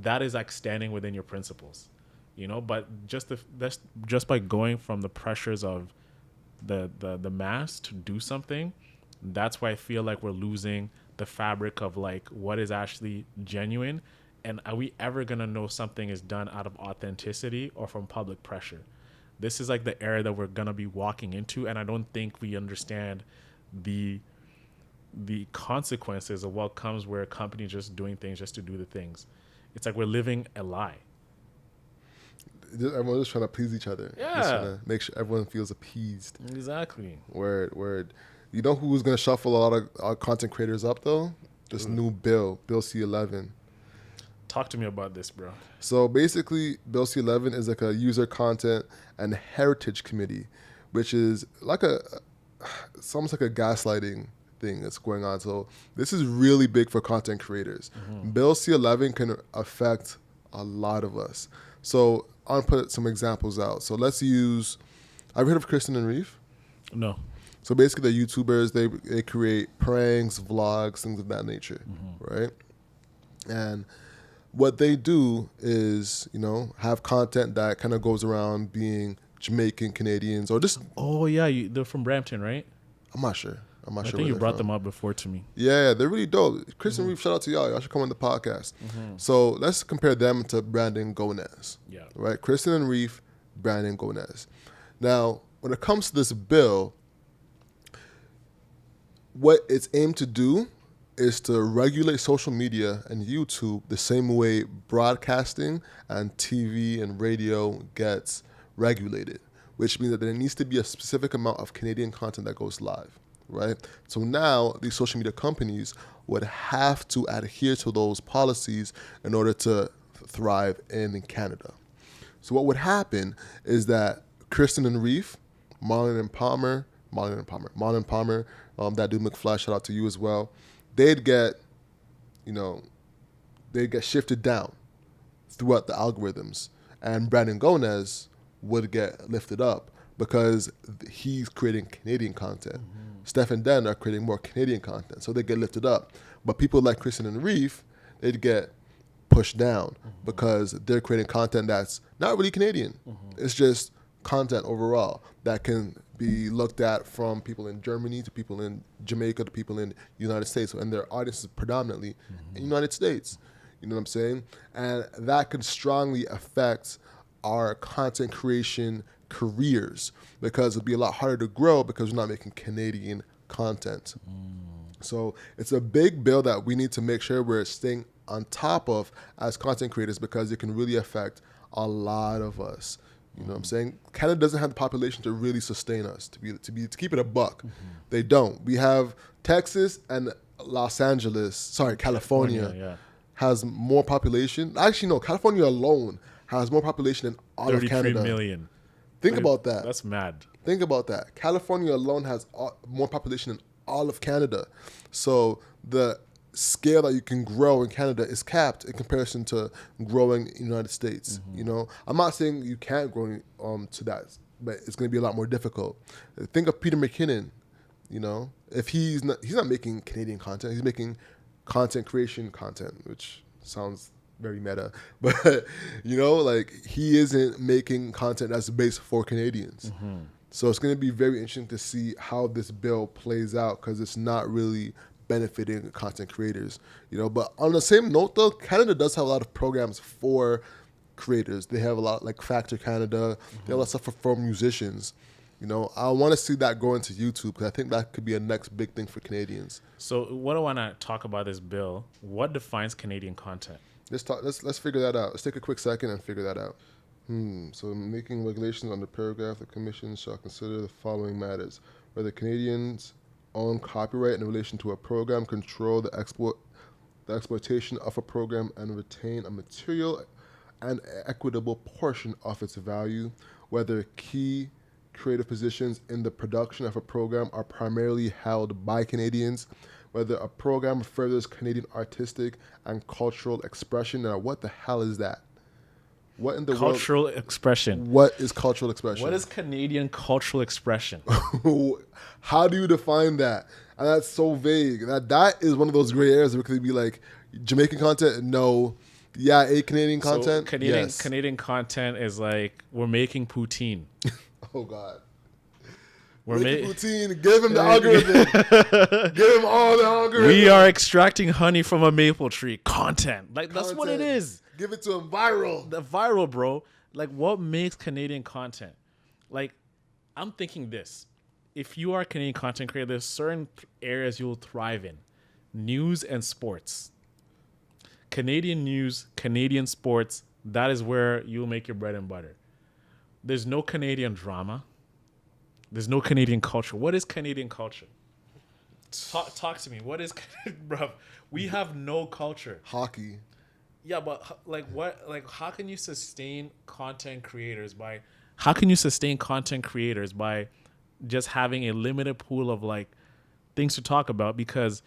That is like standing within your principles, you know. But just by going from the pressures of the mass to do something, that's why I feel like we're losing the fabric of like what is actually genuine. And are we ever gonna know something is done out of authenticity or from public pressure? This is like the era that we're gonna be walking into, and I don't think we understand the consequences of what comes where a company just doing things just to do the things. It's like we're living a lie. Everyone's just trying to please each other. Yeah. Just trying to make sure everyone feels appeased. Exactly. Word. You know who's going to shuffle a lot of our content creators up, though? This new Bill C11. Talk to me about this, bro. So basically, Bill C11 is like a user content and heritage committee, which is like it's almost like a gaslighting thing that's going on. So this is really big for content creators. Bill C11 can affect a lot of us. So I'll put some examples out. So let's use, have you heard of Kristen and Reef? No. So basically they're YouTubers, they create pranks, vlogs, things of that nature, right? And what they do is, you know, have content that kind of goes around being Jamaican, Canadians, or just... Oh, yeah, they're from Brampton, right? I'm not sure. I think you brought them up before to me. Yeah, they're really dope. Chris and Reef, shout out to y'all. Y'all should come on the podcast. So let's compare them to Brandon Gonez. Yeah. Right? Kristen and Reef, Brandon Gonez. Now, when it comes to this bill, what it's aimed to do is to regulate social media and YouTube the same way broadcasting and TV and radio gets regulated, which means that there needs to be a specific amount of Canadian content that goes live. Right? So now these social media companies would have to adhere to those policies in order to thrive in Canada. So what would happen is that Kristen and Reef, Marlon Palmer, that dude McFly, shout out to you as well, they'd get, you know, they get shifted down throughout the algorithms, and Brandon Gomez would get lifted up because he's creating Canadian content. Steph and Dan are creating more Canadian content, so they get lifted up. But people like Kristen and Reef, they'd get pushed down because they're creating content that's not really Canadian. It's just content overall that can be looked at from people in Germany to people in Jamaica to people in the United States, and their audience is predominantly in the United States. You know what I'm saying? And that can strongly affect our content creation careers because it'll be a lot harder to grow because we're not making Canadian content. So it's a big bill that we need to make sure we're staying on top of as content creators because it can really affect a lot of us. You know what I'm saying? Canada doesn't have the population to really sustain us, to keep it a buck. They don't. We have Texas and California has more population. Actually, no, California alone has more population than all of Canada. 33 million. Think about that. That's mad. Think about that. California alone has more population than all of Canada. So the scale that you can grow in Canada is capped in comparison to growing in the United States. You know, I'm not saying you can't grow to that, but it's going to be a lot more difficult. Think of Peter McKinnon. You know, if he's not making Canadian content, he's making content creation content, which sounds very meta, but you know, like he isn't making content that's based for Canadians. So it's going to be very interesting to see how this bill plays out because it's not really benefiting content creators, you know. But on the same note, though, Canada does have a lot of programs for creators. They have a lot like Factor Canada. They have a lot of stuff for musicians. You know, I want to see that go into YouTube because I think that could be a next big thing for Canadians. So what I want to talk about this bill, what defines Canadian content? Let's figure that out. Let's take a quick second and figure that out. So making regulations on the paragraph, the commission shall consider the following matters: whether Canadians own copyright in relation to a program, control the exploitation of a program, and retain a material and equitable portion of its value, whether key creative positions in the production of a program are primarily held by Canadians, whether a program furthers Canadian artistic and cultural expression. Now, what the hell is that? What in the cultural world? Expression. What is cultural expression? What is Canadian cultural expression? How do you define that? And that's so vague. That is one of those gray areas where it could be like Jamaican content, no. Yeah, Canadian content, so yes. Canadian content is like we're making poutine. Oh God. We're making poutine. Give him the algorithm. Give him all the algorithm. We are extracting honey from a maple tree. Content. Like that's what it is. Give it to him viral. The viral, bro. Like what makes Canadian content? Like I'm thinking this. If you are a Canadian content creator, there's certain areas you'll thrive in. News and sports. Canadian news, Canadian sports, that is where you'll make your bread and butter. There's no Canadian drama. There's no Canadian culture. What is Canadian culture? Talk to me. What is, bro? We have no culture. Hockey. Yeah, but like what? Like how can you sustain content creators by? How can you sustain content creators by just having a limited pool of like things to talk about because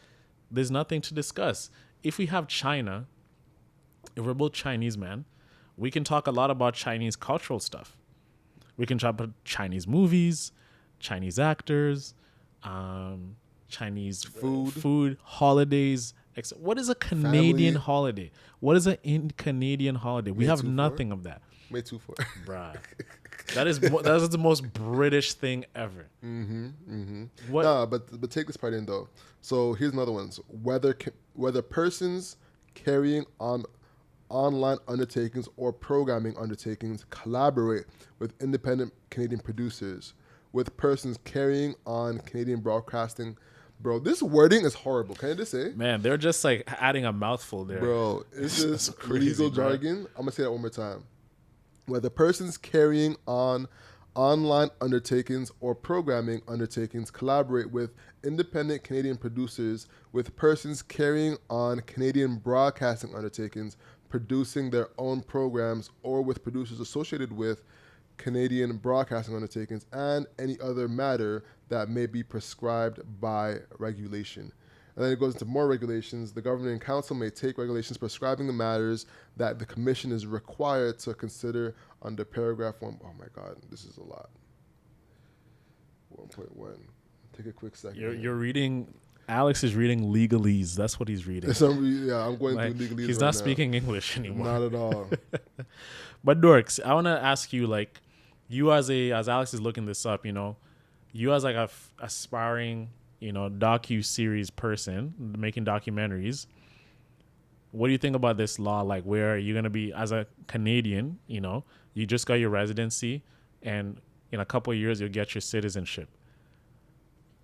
there's nothing to discuss? If we have China, if we're both Chinese, man, we can talk a lot about Chinese cultural stuff. We can talk about Chinese movies, Chinese actors, Chinese food, holidays. What is a Canadian holiday? What is a Canadian holiday? We have nothing of that. May 2-4. Bruh. That is the most British thing ever. What? Nah, but take this part in though. So here's another one. So whether persons carrying on online undertakings or programming undertakings collaborate with independent Canadian producers, with persons carrying on Canadian broadcasting. Bro, this wording is horrible. Can I just say? Man, they're just like adding a mouthful there. Bro, it's just legal jargon. I'm going to say that one more time. Whether persons carrying on online undertakings or programming undertakings collaborate with independent Canadian producers, with persons carrying on Canadian broadcasting undertakings producing their own programs, or with producers associated with Canadian broadcasting undertakings, and any other matter that may be prescribed by regulation. And then it goes into more regulations. The governing council may take regulations prescribing the matters that the commission is required to consider under paragraph 1. Oh my God, this is a lot. 1.1. Take a quick second. You're reading. Alex is reading legalese. That's what he's reading. Yeah, I'm going Like, through legalese. he's right not now. speaking English anymore. Not at all. But Dorks, I want to ask you, like, you as Alex is looking this up, you know, you as like a aspiring, you know, docu-series person making documentaries, what do you think about this law? Like, where you're going to be, as a Canadian, you know, you just got your residency and in a couple of years you'll get your citizenship.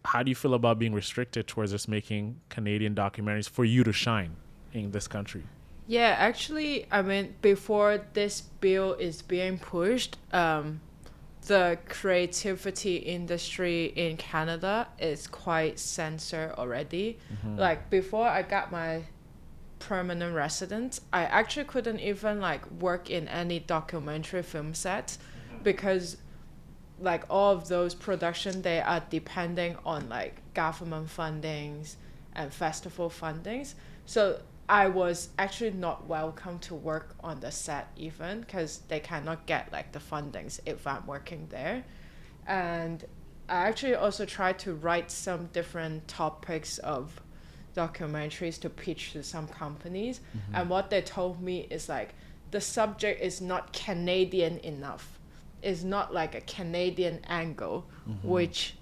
How do you feel about being restricted towards just making Canadian documentaries for you to shine in this country? Yeah, actually, I mean, before this bill is being pushed, the creativity industry in Canada is quite censored already. Like, before I got my permanent residence, I actually couldn't even like work in any documentary film set because like all of those production, they are depending on like government fundings and festival fundings. So I was actually not welcome to work on the set even because they cannot get like the fundings if I'm working there. And I actually also tried to write some different topics of documentaries to pitch to some companies. And what they told me is like the subject is not Canadian enough. It's not like a Canadian angle, which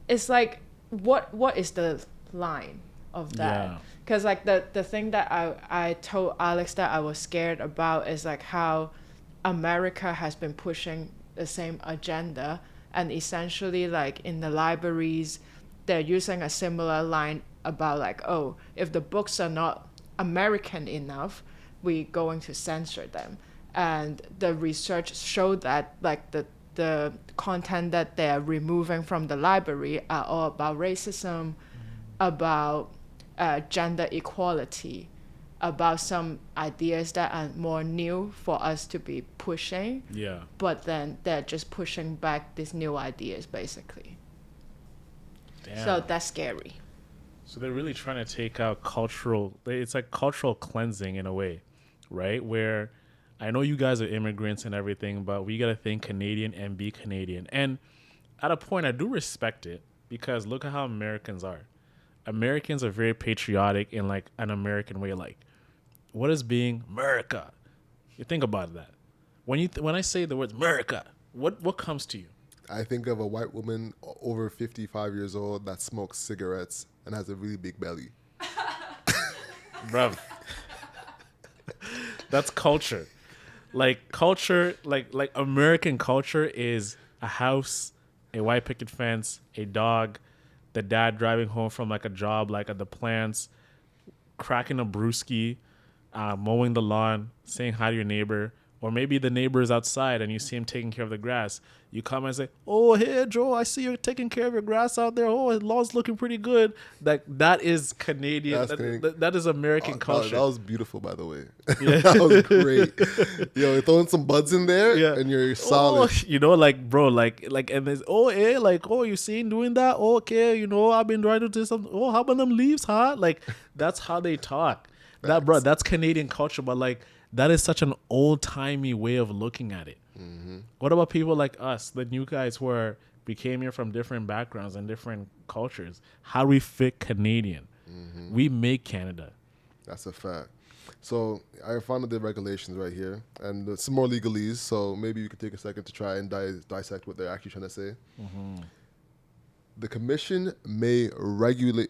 is like what is the line of that? Because like the thing that I told Alex that I was scared about is like how America has been pushing the same agenda, and essentially like in the libraries they're using a similar line about like, oh, if the books are not American enough, we're going to censor them. And the research showed that like the content that they're removing from the library are all about racism, about gender equality, about some ideas that are more new for us to be pushing. Yeah. But then they're just pushing back these new ideas basically. Damn. So that's scary. So they're really trying to take out it's like cultural cleansing in a way, right? Where I know you guys are immigrants and everything, but we got to think Canadian and be Canadian. And at a point, I do respect it because look at how Americans are. Americans are very patriotic in like an American way. Like, what is being America? You think about that. When I say the words America, what comes to you? I think of a white woman over 55 years old that smokes cigarettes and has a really big belly. Bruv. That's culture. Like culture, like American culture is a house, a white picket fence, a dog, the dad driving home from like a job, like at the plants, cracking a brewski, mowing the lawn, saying hi to your neighbor, or maybe the neighbor is outside and you see him taking care of the grass. You come and say, "Oh, hey Joe, I see you're taking care of your grass out there. Oh, his lawn's looking pretty good." Like that is Canadian. That is American culture. That was beautiful, by the way. That was great. Yo, you're throwing some buds in there, and you're solid. Oh, you know, like bro, like, and there's you seen doing that? Oh, okay, you know, I've been trying to do something. Oh, how about them leaves, huh? Like that's how they talk. That bro, that's Canadian culture, but like that is such an old timey way of looking at it. What about people like us, the new guys who came here from different backgrounds and different cultures? How do we fit Canadian? We make Canada. That's a fact. So I found the regulations right here, and some more legalese. So maybe you could take a second to try and dissect what they're actually trying to say. The commission may regulate.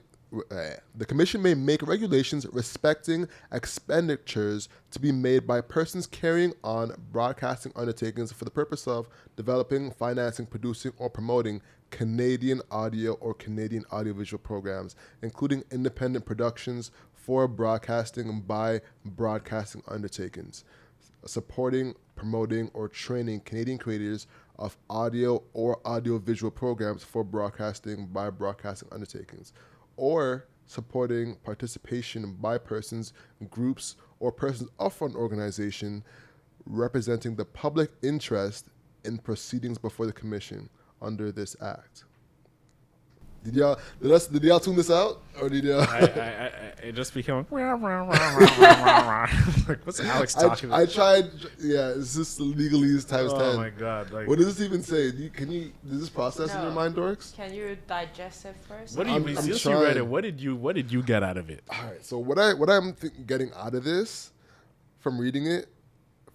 The commission may make regulations respecting expenditures to be made by persons carrying on broadcasting undertakings for the purpose of developing, financing, producing, or promoting Canadian audio or Canadian audiovisual programs, including independent productions for broadcasting by broadcasting undertakings, supporting, promoting, or training Canadian creators of audio or audiovisual programs for broadcasting by broadcasting undertakings, or supporting participation by persons, groups, or persons of an organization representing the public interest in proceedings before the commission under this act. Did y'all tune this out, or did y'all? It just became like, what's Alex talking about? I tried. Yeah, it's just legalese times 10. Oh my god! Like, What does this even say? Does this process in No. your mind, Dorks? Can you digest it first? what do you I'm mean? Since trying. you read it, what did you get out of it? All right. So what I'm getting out of this from reading it,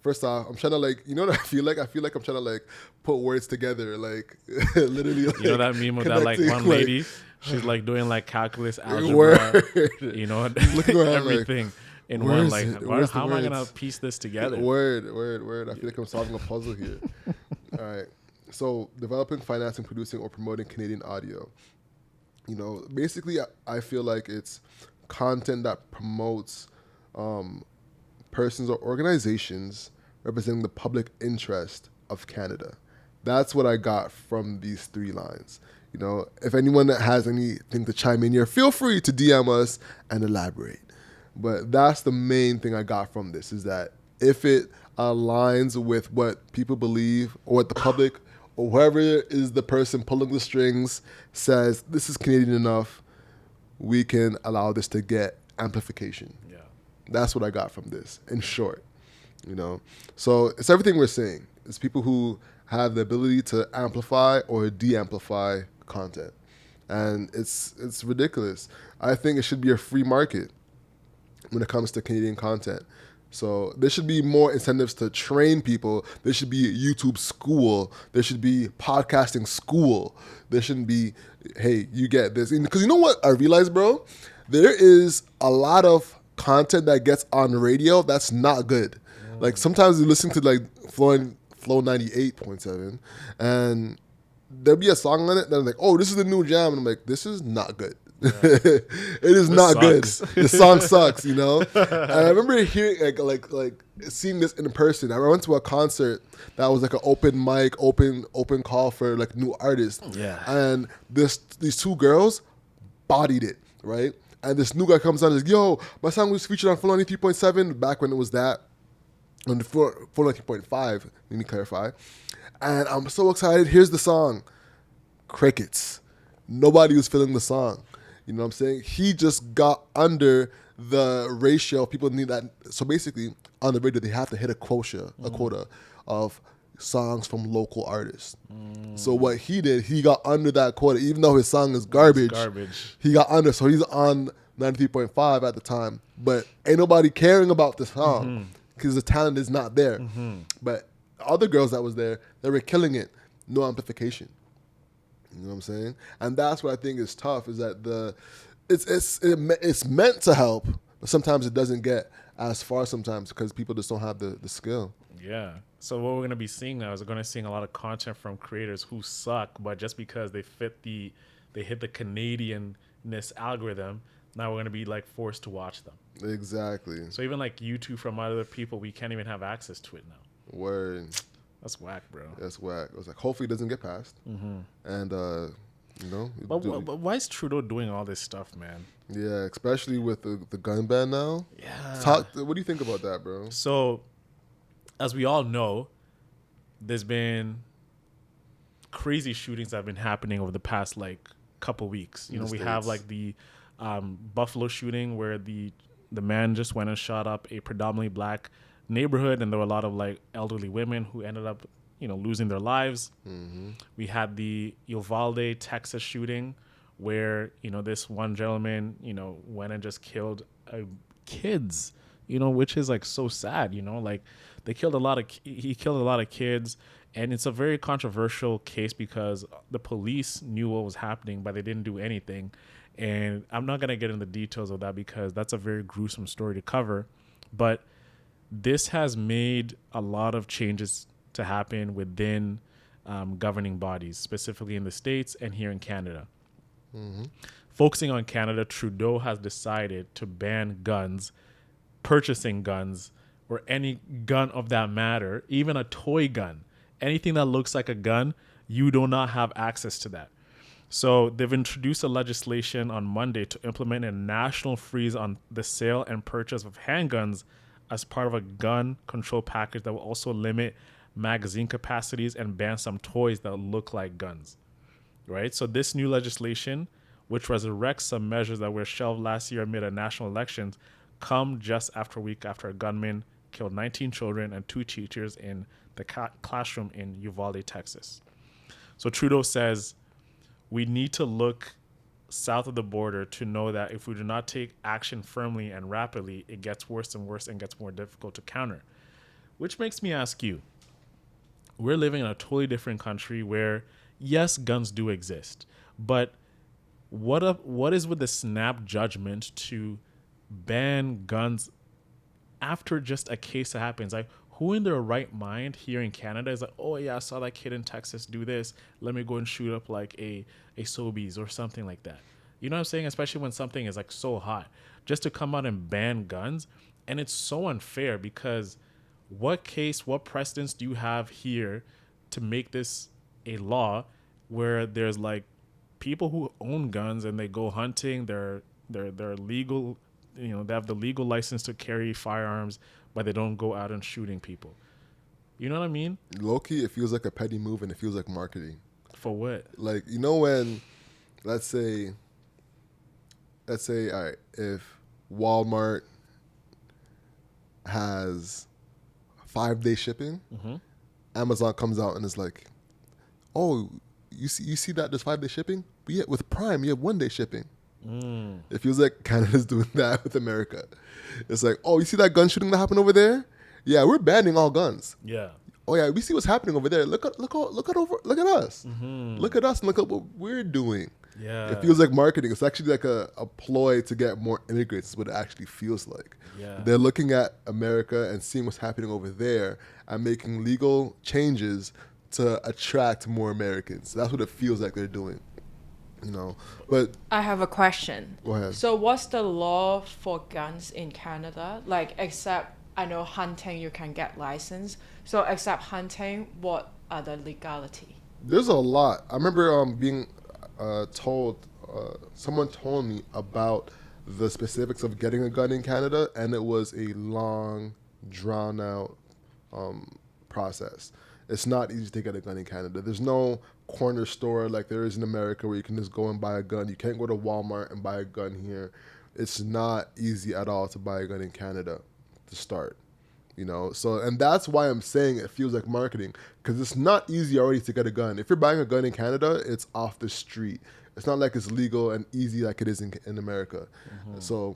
first off, I'm trying to like, you know what I feel like? I feel like I'm trying to like put words together, like literally. Like, You know that meme of that like connecting, one lady? She's like doing like calculus, algebra, Word. you know, Looking around everything in where one. is Like, it? Where's the how am I gonna words? piece this together? Word. I feel like I'm solving a puzzle here. All right. So, developing, financing, producing, or promoting Canadian audio. You know, basically, I feel like it's content that promotes persons or organizations representing the public interest of Canada. That's what I got from these 3 lines. You know, if anyone that has anything to chime in here, feel free to DM us and elaborate. But that's the main thing I got from this, is that if it aligns with what people believe or what the public or whoever is the person pulling the strings says, this is Canadian enough, we can allow this to get amplification. Yeah. That's what I got from this, in short. You know, so it's everything we're saying. It's people who have the ability to amplify or de-amplify content, and it's ridiculous. I think it should be a free market when it comes to Canadian content. So there should be more incentives to train people. There should be a YouTube school. There should be podcasting school. There shouldn't be, hey, you get this. Because you know what I realized, bro? There is a lot of content that gets on radio that's not good. Like sometimes you listen to like Flow 98.7 and there'll be a song on it that I'm like, oh, this is the new jam. And I'm like, this is not good. Yeah. It is not sucks. good. The song sucks, you know? And I remember hearing like seeing this in person. I went to a concert that was like an open mic, open call for like new artists. Yeah. And these 2 girls bodied it, right? And this new guy comes on and is like, yo, my song was featured on Flow 93.7 back when it was that. On the Flow 93.5, let me clarify. And I'm so excited. Here's the song. Crickets. Nobody was feeling the song. You know what I'm saying? He just got under the ratio of people need that. So basically, on the radio, they have to hit a quota of songs from local artists. So what he did, he got under that quota, even though his song is garbage. He got under, so he's on 93.5 at the time. But ain't nobody caring about the song because the talent is not there. But other girls that was there, they were killing it. No amplification. You know what I'm saying? And that's what I think is tough, is that it's meant to help, but sometimes it doesn't get as far sometimes because people just don't have the skill. Yeah. So what we're going to be seeing now is we're going to see a lot of content from creators who suck, but just because they hit the Canadianness algorithm, now we're going to be like forced to watch them. Exactly. So even like YouTube from other people, we can't even have access to it now. Word. That's whack, bro. That's whack. I was like, hopefully it doesn't get passed. And, you know. But why is Trudeau doing all this stuff, man? Yeah, especially with the gun ban now. Yeah. What do you think about that, bro? So, as we all know, there's been crazy shootings that have been happening over the past, like, couple weeks. You know, we have, like, the Buffalo shooting where the man just went and shot up a predominantly black neighborhood, and there were a lot of like elderly women who ended up, you know, losing their lives. We had the Uvalde, Texas shooting where, you know, this one gentleman, you know, went and just killed kids, you know, which is like so sad, you know, like he killed a lot of kids. And it's a very controversial case because the police knew what was happening, but they didn't do anything. And I'm not going to get into the details of that because that's a very gruesome story to cover. But this has made a lot of changes to happen within governing bodies, specifically in the States and here in Canada. Focusing on Canada, Trudeau has decided to ban guns, purchasing guns, or any gun of that matter, even a toy gun. Anything that looks like a gun, you do not have access to that. So they've introduced a legislation on Monday to implement a national freeze on the sale and purchase of handguns as part of a gun control package that will also limit magazine capacities and ban some toys that look like guns, right? So this new legislation which resurrects some measures that were shelved last year amid a national elections, come just after a week after a gunman killed 19 children and 2 teachers in the classroom in Uvalde, Texas. So Trudeau says, we need to look south of the border to know that if we do not take action firmly and rapidly, it gets worse and worse and gets more difficult to counter. Which makes me ask you, we're living in a totally different country where, yes, guns do exist, but what is with the snap judgment to ban guns after just a case that happens? Like, who in their right mind here in Canada is like, oh yeah, I saw that kid in Texas do this, let me go and shoot up like a Sobeys or something like that. You know what I'm saying? Especially when something is like so hot, just to come out and ban guns. And it's so unfair because what precedence do you have here to make this a law where there's like people who own guns and they go hunting, they're legal, you know, they have the legal license to carry firearms, but they don't go out and shooting people. You know what I mean? Low-key, it feels like a petty move and it feels like marketing. For what? Like, you know, when, let's say, all right, if Walmart has 5-day shipping, Amazon comes out and is like, oh, you see that there's 5-day shipping? But yet with Prime, you have 1-day shipping. It feels like Canada's doing that with America. It's like, oh, you see that gun shooting that happened over there? Yeah, we're banning all guns. Yeah. Oh yeah, we see what's happening over there. Look at us. Look at us and look at what we're doing. Yeah. It feels like marketing. It's actually like a ploy to get more immigrants. Is what it actually feels like. Yeah. They're looking at America and seeing what's happening over there and making legal changes to attract more Americans. That's what it feels like they're doing. You know, but I have a question. Go ahead. So what's the law for guns in Canada? Like, except I know hunting, you can get license. So except hunting, what are the legality? There's a lot. I remember being told, someone told me about the specifics of getting a gun in Canada, and it was a long, drawn out process. It's not easy to get a gun in Canada. There's no corner store like there is in America where you can just go and buy a gun. You can't go to Walmart and buy a gun here. It's not easy at all to buy a gun in Canada to start, you know. So, and that's why I'm saying it feels like marketing, because it's not easy already to get a gun. If you're buying a gun in Canada, it's off the street. It's not like it's legal and easy like it is in America. So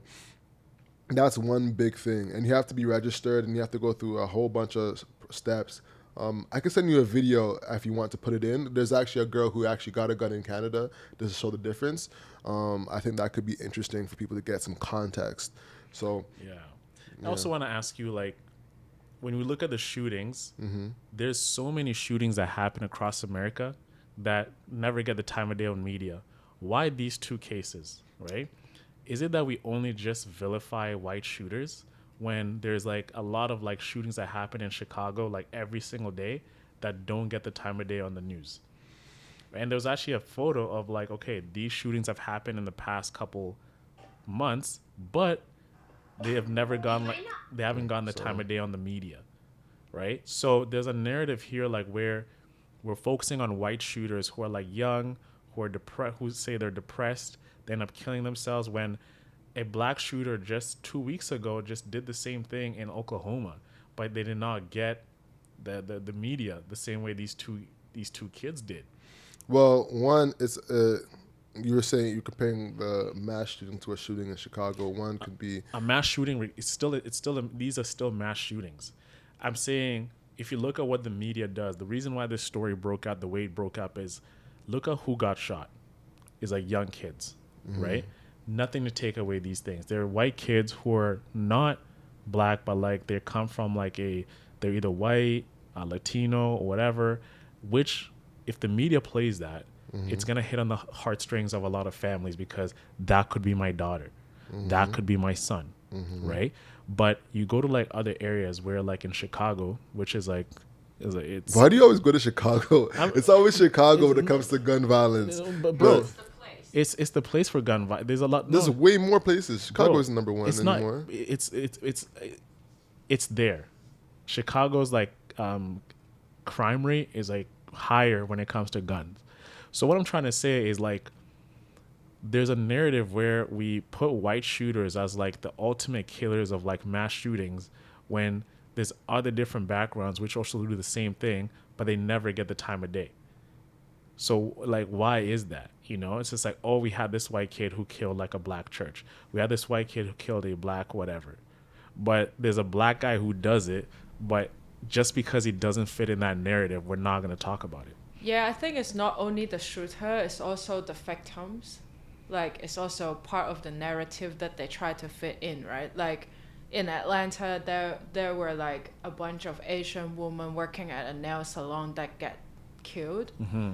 that's one big thing. And you have to be registered and you have to go through a whole bunch of steps. I can send you a video if you want to put it in. There's actually a girl who actually got a gun in Canada just to show the difference. I think that could be interesting for people to get some context. So yeah. I also want to ask you, like, when we look at the shootings, there's so many shootings that happen across America that never get the time of day on media. Why these 2 cases, right? Is it that we only just vilify white shooters when there's like a lot of like shootings that happen in Chicago like every single day that don't get the time of day on the news? And there's actually a photo of like, okay, these shootings have happened in the past couple months, but they have never gone like, they haven't gotten the time of day on the media, right? So there's a narrative here like where we're focusing on white shooters who are like young, who are depressed, who say they're depressed, they end up killing themselves, when a black shooter just 2 weeks ago just did the same thing in Oklahoma, but they did not get the media the same way these two kids did. Well, one is you were saying you're comparing the mass shooting to a shooting in Chicago. One could be a mass shooting. These are still mass shootings. I'm saying if you look at what the media does, the reason why this story broke out the way it broke up is look at who got shot. It's like young kids, right? Nothing to take away these things. They're white kids who are not black, but like they come from like they're either white, Latino, or whatever, which if the media plays that, it's going to hit on the heartstrings of a lot of families because that could be my daughter. That could be my son, right? But you go to like other areas where like in Chicago, which is like, it's... Why do you always go to Chicago? It's always Chicago when it comes to gun violence. But bro, it's the place for gun violence. There's a lot. There's way more places. Chicago isn't number one anymore. It's there. Chicago's like crime rate is like higher when it comes to guns. So what I'm trying to say is like there's a narrative where we put white shooters as like the ultimate killers of like mass shootings, when there's other different backgrounds which also do the same thing, but they never get the time of day. So like, why is that? You know, it's just like, oh, we had this white kid who killed like a black church. We had this white kid who killed a black whatever. But there's a black guy who does it, but just because he doesn't fit in that narrative, we're not going to talk about it. Yeah, I think it's not only the shooter, it's also the victims. Like, it's also part of the narrative that they try to fit in, right? Like, in Atlanta, there were like a bunch of Asian women working at a nail salon that get killed. Mm-hmm.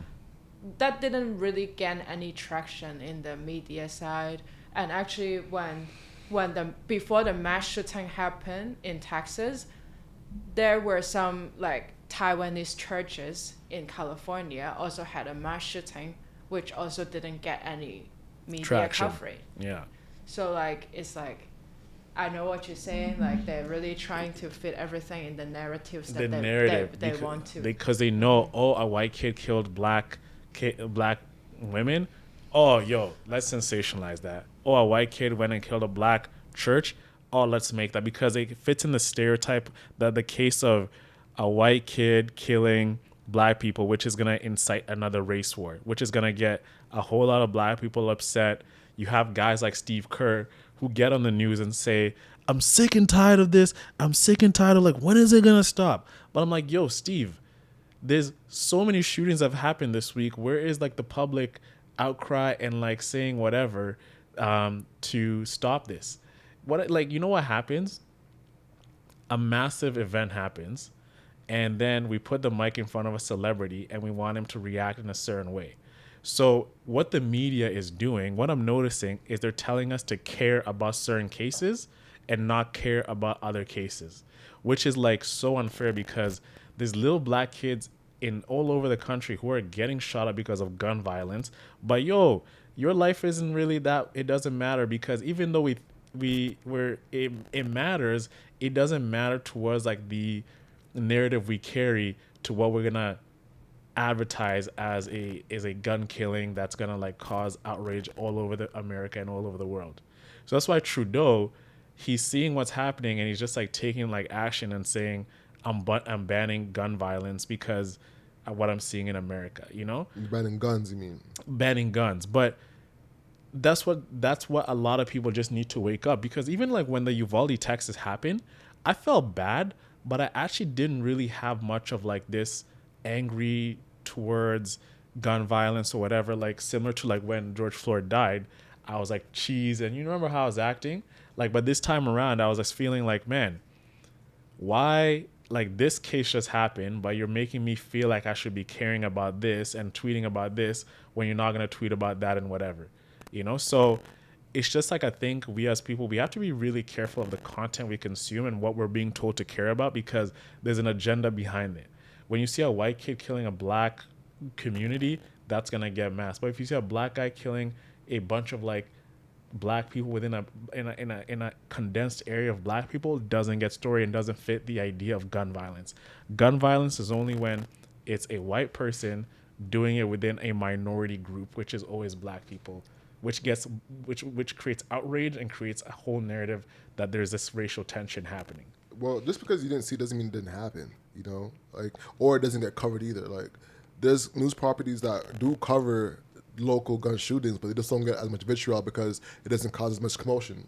That didn't really gain any traction in the media side. And actually, before the mass shooting happened in Texas, there were some like Taiwanese churches in California also had a mass shooting, which also didn't get any media Traction. coverage. Yeah. So like, it's like, I know what you're saying. Like, they're really trying to fit everything in the narratives that they want to. Because they know, oh, a white kid killed black women. Oh, yo, let's sensationalize that. Oh, a white kid went and killed a black church. Oh, let's make that, because it fits in the stereotype that the case of a white kid killing black people, which is going to incite another race war, which is going to get a whole lot of black people upset. You have guys like Steve Kerr who get on the news and say, I'm sick and tired of this. I'm sick and tired of, like, when is it going to stop? But I'm like, yo, Steve, there's so many shootings that have happened this week. Where is like the public outcry and like saying whatever to stop this? What, like, you know what happens? A massive event happens, and then we put the mic in front of a celebrity and we want him to react in a certain way. So what the media is doing, what I'm noticing, is they're telling us to care about certain cases and not care about other cases, which is like so unfair, because there's little black kids in all over the country who are getting shot at because of gun violence. But yo, your life isn't really that, it doesn't matter, because even though it matters, it doesn't matter towards like the narrative we carry to what we're gonna advertise as a gun killing that's gonna like cause outrage all over the America and all over the world. So that's why Trudeau, he's seeing what's happening and he's just like taking like action and saying, I'm banning gun violence because of what I'm seeing in America, you know? You're banning guns, you mean? Banning guns. But that's what a lot of people just need to wake up, because even like when the Uvalde, Texas happened, I felt bad, but I actually didn't really have much of like this angry towards gun violence or whatever, like similar to like when George Floyd died. I was like, cheese, and you remember how I was acting? Like, but this time around, I was just feeling like, man, why, like, this case just happened, but you're making me feel like I should be caring about this and tweeting about this when you're not going to tweet about that and whatever, you know? So it's just like, I think we as people, we have to be really careful of the content we consume and what we're being told to care about, because there's an agenda behind it. When you see a white kid killing a black community, that's going to get mass. But if you see a black guy killing a bunch of like black people within a condensed area of black people, doesn't get story and doesn't fit the idea of gun violence. Gun violence is only when it's a white person doing it within a minority group, which is always black people, which creates outrage and creates a whole narrative that there's this racial tension happening. Well, just because you didn't see doesn't mean it didn't happen, you know? Like, or it doesn't get covered either. Like, there's news properties that do cover local gun shootings, but they just don't get as much vitriol because it doesn't cause as much commotion.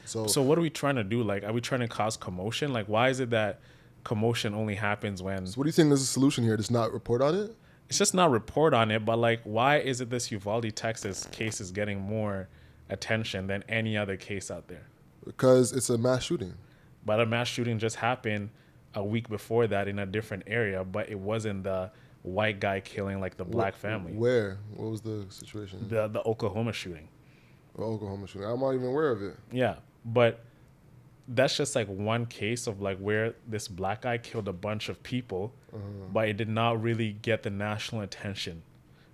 So what are we trying to do? Like, are we trying to cause commotion? Like, why is it that commotion only happens when... So what do you think is the solution here? Just not report on it? It's just not report on it, but like, why is it this Uvalde, Texas case is getting more attention than any other case out there? Because it's a mass shooting. But a mass shooting just happened a week before that in a different area, but it wasn't the white guy killing like the black family. Where? What was the situation? The Oklahoma shooting. The Oklahoma shooting. I'm not even aware of it. Yeah, but that's just like one case of like where this black guy killed a bunch of people, but it did not really get the national attention.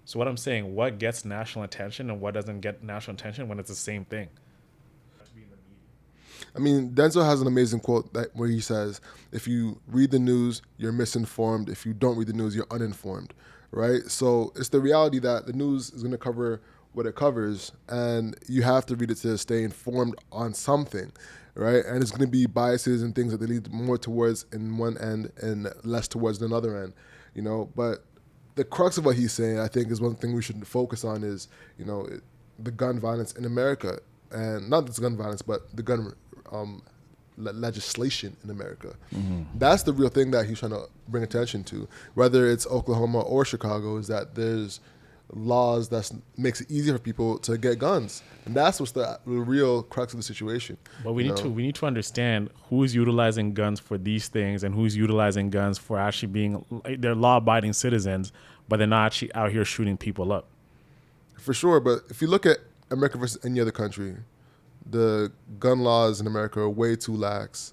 So what I'm saying, what gets national attention and what doesn't get national attention when it's the same thing? I mean, Denzel has an amazing quote where he says, if you read the news, you're misinformed. If you don't read the news, you're uninformed, right? So it's the reality that the news is going to cover what it covers, and you have to read it to stay informed on something, right? And it's going to be biases and things that they lead more towards in one end and less towards another end, But the crux of what he's saying, I think, is one thing we should focus on is, the gun violence in America, and not just gun violence, but the gun legislation in America. That's the real thing that he's trying to bring attention to, whether it's Oklahoma or Chicago, is that there's laws that makes it easier for people to get guns, and that's what's the real crux of the situation. But we need to understand who's utilizing guns for these things and who's utilizing guns for actually being they're law-abiding citizens, but they're not actually out here shooting people up. For sure, but if you look at America versus any other country, the gun laws in America are way too lax,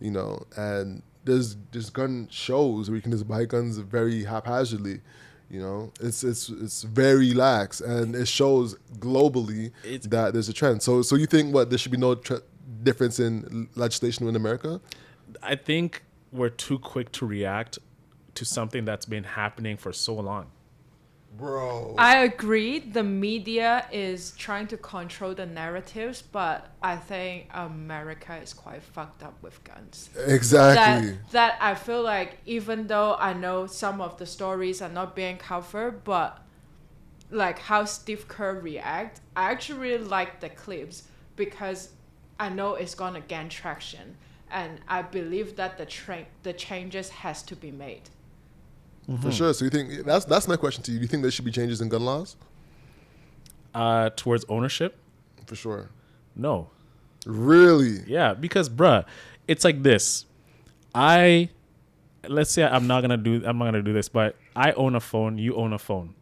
and there's gun shows where you can just buy guns very haphazardly. It's very lax, and it shows globally that there's a trend. So you think there should be no difference in legislation in America? I think we're too quick to react to something that's been happening for so long. Bro, I agree. The media is trying to control the narratives, but I think America is quite fucked up with guns. Exactly. That I feel like, even though I know some of the stories are not being covered, but like how Steve Kerr react, I actually really like the clips because I know it's gonna gain traction, and I believe that the changes has to be made. For sure. So you think that's my question to you? Do you think there should be changes in gun laws? Towards ownership? For sure. No. Really? Yeah, because bruh, it's like this. Let's say I'm not gonna do this, but I own a phone, you own a phone.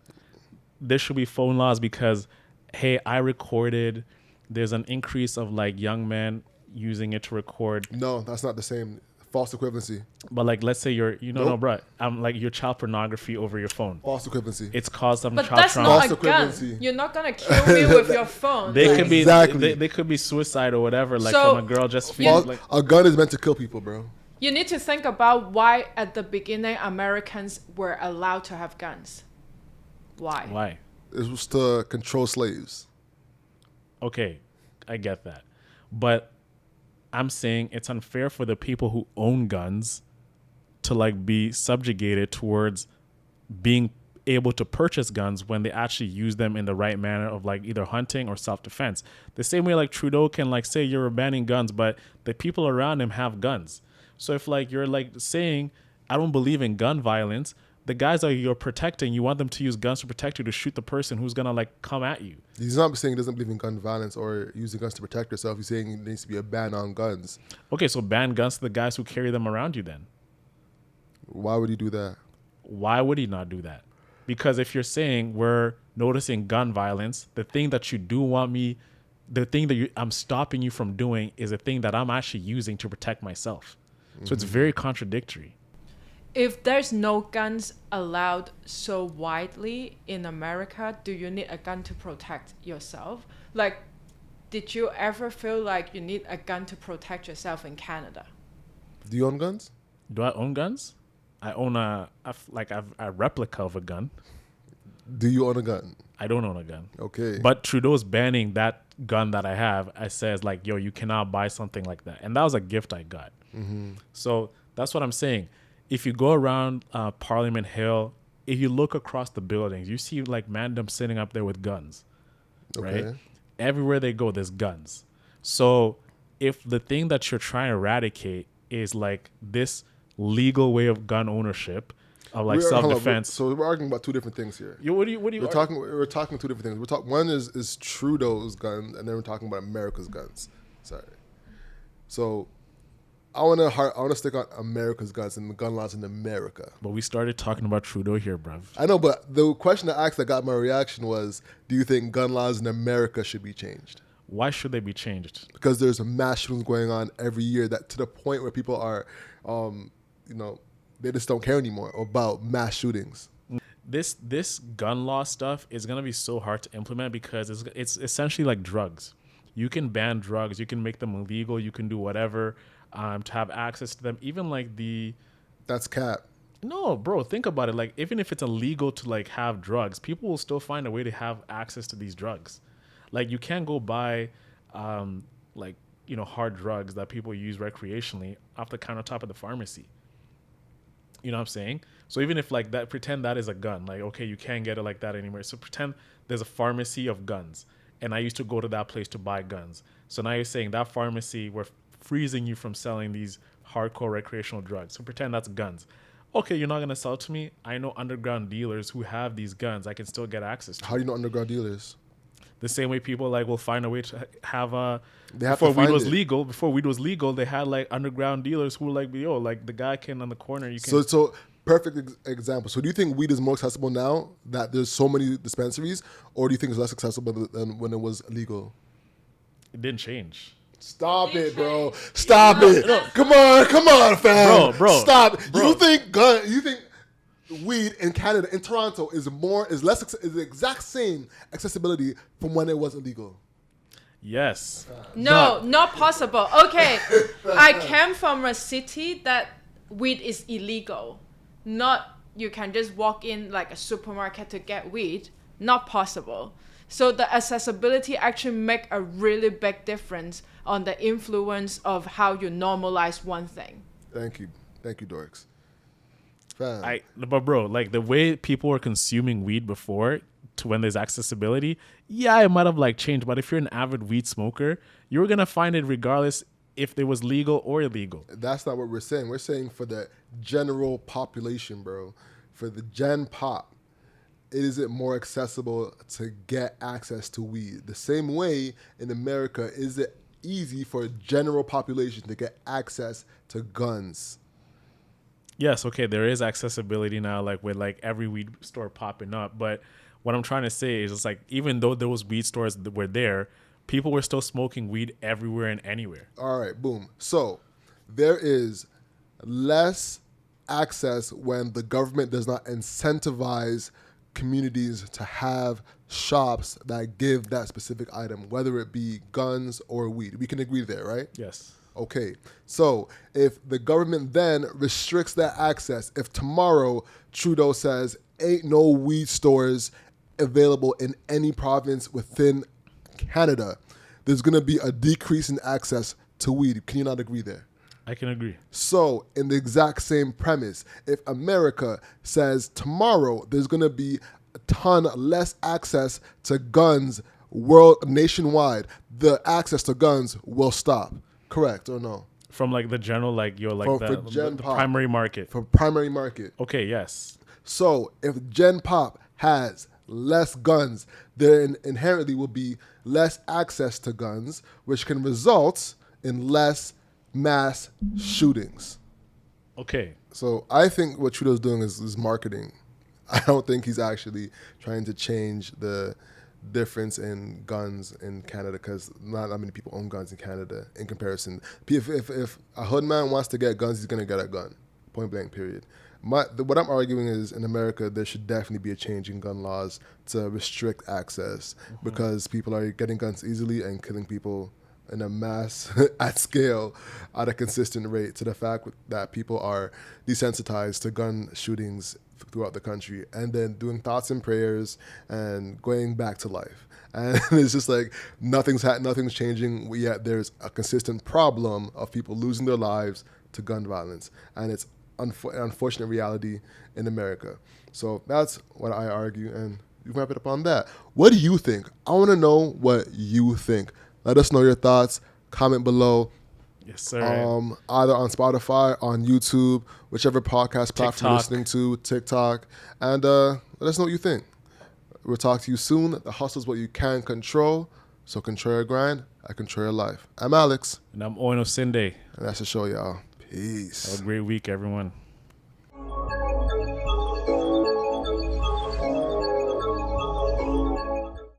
There should be phone laws because, hey, I recorded. There's an increase of like young men using it to record. No, that's not the same. False equivalency. But like, let's say you're, Nope. no, bro, I'm like your child pornography over your phone. False equivalency. It's caused some But child that's trauma. not a False gun. equivalency. You're not gonna kill me with your phone. They Like, could be Exactly. they could be suicide or whatever. Like So- from a girl just feeling like. A gun is meant to kill people, bro. you need to think about why at the beginning Americans were allowed to have guns. Why? Why? It was to control slaves. Okay, I get that, but I'm saying it's unfair for the people who own guns to like be subjugated towards being able to purchase guns when they actually use them in the right manner of like either hunting or self-defense. The same way like Trudeau can like say you're banning guns, but the people around him have guns. So if like you're like saying I don't believe in gun violence, the guys that you're protecting, you want them to use guns to protect you to shoot the person who's gonna like come at you. He's not saying he doesn't believe in gun violence or using guns to protect yourself. He's saying there needs to be a ban on guns. Okay, so ban guns to the guys who carry them around you then. Why would he do that? Why would he not do that? Because if you're saying we're noticing gun violence, the thing that you do want me, the thing that I'm stopping you from doing is a thing that I'm actually using to protect myself. So it's very contradictory. If there's no guns allowed so widely in America, do you need a gun to protect yourself? Like, did you ever feel like you need a gun to protect yourself in Canada? Do you own guns? Do I own guns? I own a replica of a gun. Do you own a gun? I don't own a gun. Okay. But Trudeau's banning that gun that I have. I says like, yo, you cannot buy something like that. And that was a gift I got. So that's what I'm saying. If you go around Parliament Hill, if you look across the buildings, you see like mandem sitting up there with guns, right? Okay. Everywhere they go, there's guns. So if the thing that you're trying to eradicate is like this legal way of gun ownership, of like self-defense. So we're arguing about two different things here. What do you We're talking two different things. One is Trudeau's gun, and then we're talking about America's guns. Sorry. So I want to stick on America's guns and the gun laws in America. But we started talking about Trudeau here, bruv. I know, but the question I asked that got my reaction was, do you think gun laws in America should be changed? Why should they be changed? Because there's mass shootings going on every year, that to the point where people are, they just don't care anymore about mass shootings. This gun law stuff is gonna be so hard to implement because it's essentially like drugs. You can ban drugs, you can make them illegal, you can do whatever to have access to them. Even like That's cap. No, bro, think about it. Like, even if it's illegal to like have drugs, people will still find a way to have access to these drugs. Like, you can't go buy, like, hard drugs that people use recreationally off the countertop of the pharmacy. You know what I'm saying? So even if like that, pretend that is a gun. Like, okay, you can't get it like that anymore. So pretend there's a pharmacy of guns, and I used to go to that place to buy guns. So now you're saying that pharmacy, we're freezing you from selling these hardcore recreational drugs. So pretend that's guns. Okay, you're not going to sell it to me. I know underground dealers who have these guns I can still get access to. How do you know underground dealers? The same way people like will find a way to have They have before to find weed was it. legal. Before weed was legal, they had like underground dealers who were like, yo, like the guy can on the corner. You can. So perfect example. So do you think weed is more accessible now that there's so many dispensaries, or do you think it's less accessible than when it was legal? It didn't change. Stop it, bro. Stop it. Come on, fam. Bro. Stop. Bro. You think weed in Canada, in Toronto, is the exact same accessibility from when it was illegal? Yes. No, not possible. Okay, I came from a city that weed is illegal. Not you can just walk in like a supermarket to get weed. Not possible. So the accessibility actually make a really big difference on the influence of how you normalize one thing. Thank you, Dorks. Fam. But bro, like the way people were consuming weed before to when there's accessibility, yeah, it might have like changed. But if you're an avid weed smoker, you're gonna find it regardless if it was legal or illegal. That's not what we're saying. We're saying for the general population, bro. For the gen pop, is it more accessible to get access to weed? The same way in America, is it easy for a general population to get access to guns? Yes, okay, there is accessibility now, like with like every weed store popping up. But what I'm trying to say is, it's like even though those weed stores were there, people were still smoking weed everywhere and anywhere. All right, boom. So there is less access when the government does not incentivize communities to have shops that give that specific item, whether it be guns or weed. We can agree there, right? Yes. Okay, so if the government then restricts that access, if tomorrow Trudeau says ain't no weed stores available in any province within Canada, there's going to be a decrease in access to weed. Can you not agree there? I can agree. So in the exact same premise, if America says tomorrow there's going to be a ton less access to guns nationwide, the access to guns will stop. Correct or no? From like the general, like the primary market. For primary market. Okay, yes. So if Gen Pop has less guns, there inherently will be less access to guns, which can result in less mass shootings. Okay. So I think what Trudeau's doing is marketing. I don't think he's actually trying to change the difference in guns in Canada, because not that many people own guns in Canada in comparison. If a hood man wants to get guns, he's going to get a gun, point blank, period. What I'm arguing is in America, there should definitely be a change in gun laws to restrict access, because people are getting guns easily and killing people in a mass at scale at a consistent rate, to the fact that people are desensitized to gun shootings throughout the country, and then doing thoughts and prayers and going back to life. And it's just like nothing's changing, yet there's a consistent problem of people losing their lives to gun violence. And it's an unfortunate reality in America. So that's what I argue, and you can wrap it up on that. What do you think? I want to know what you think. Let us know your thoughts. Comment below. Yes, sir. Either on Spotify, on YouTube, whichever podcast platform you're listening to, TikTok, and let us know what you think. We'll talk to you soon. The hustle is what you can control, so control your grind. I control your life. I'm Alex. And I'm Oino Sinde. And that's the show, y'all. Peace. Have a great week, everyone.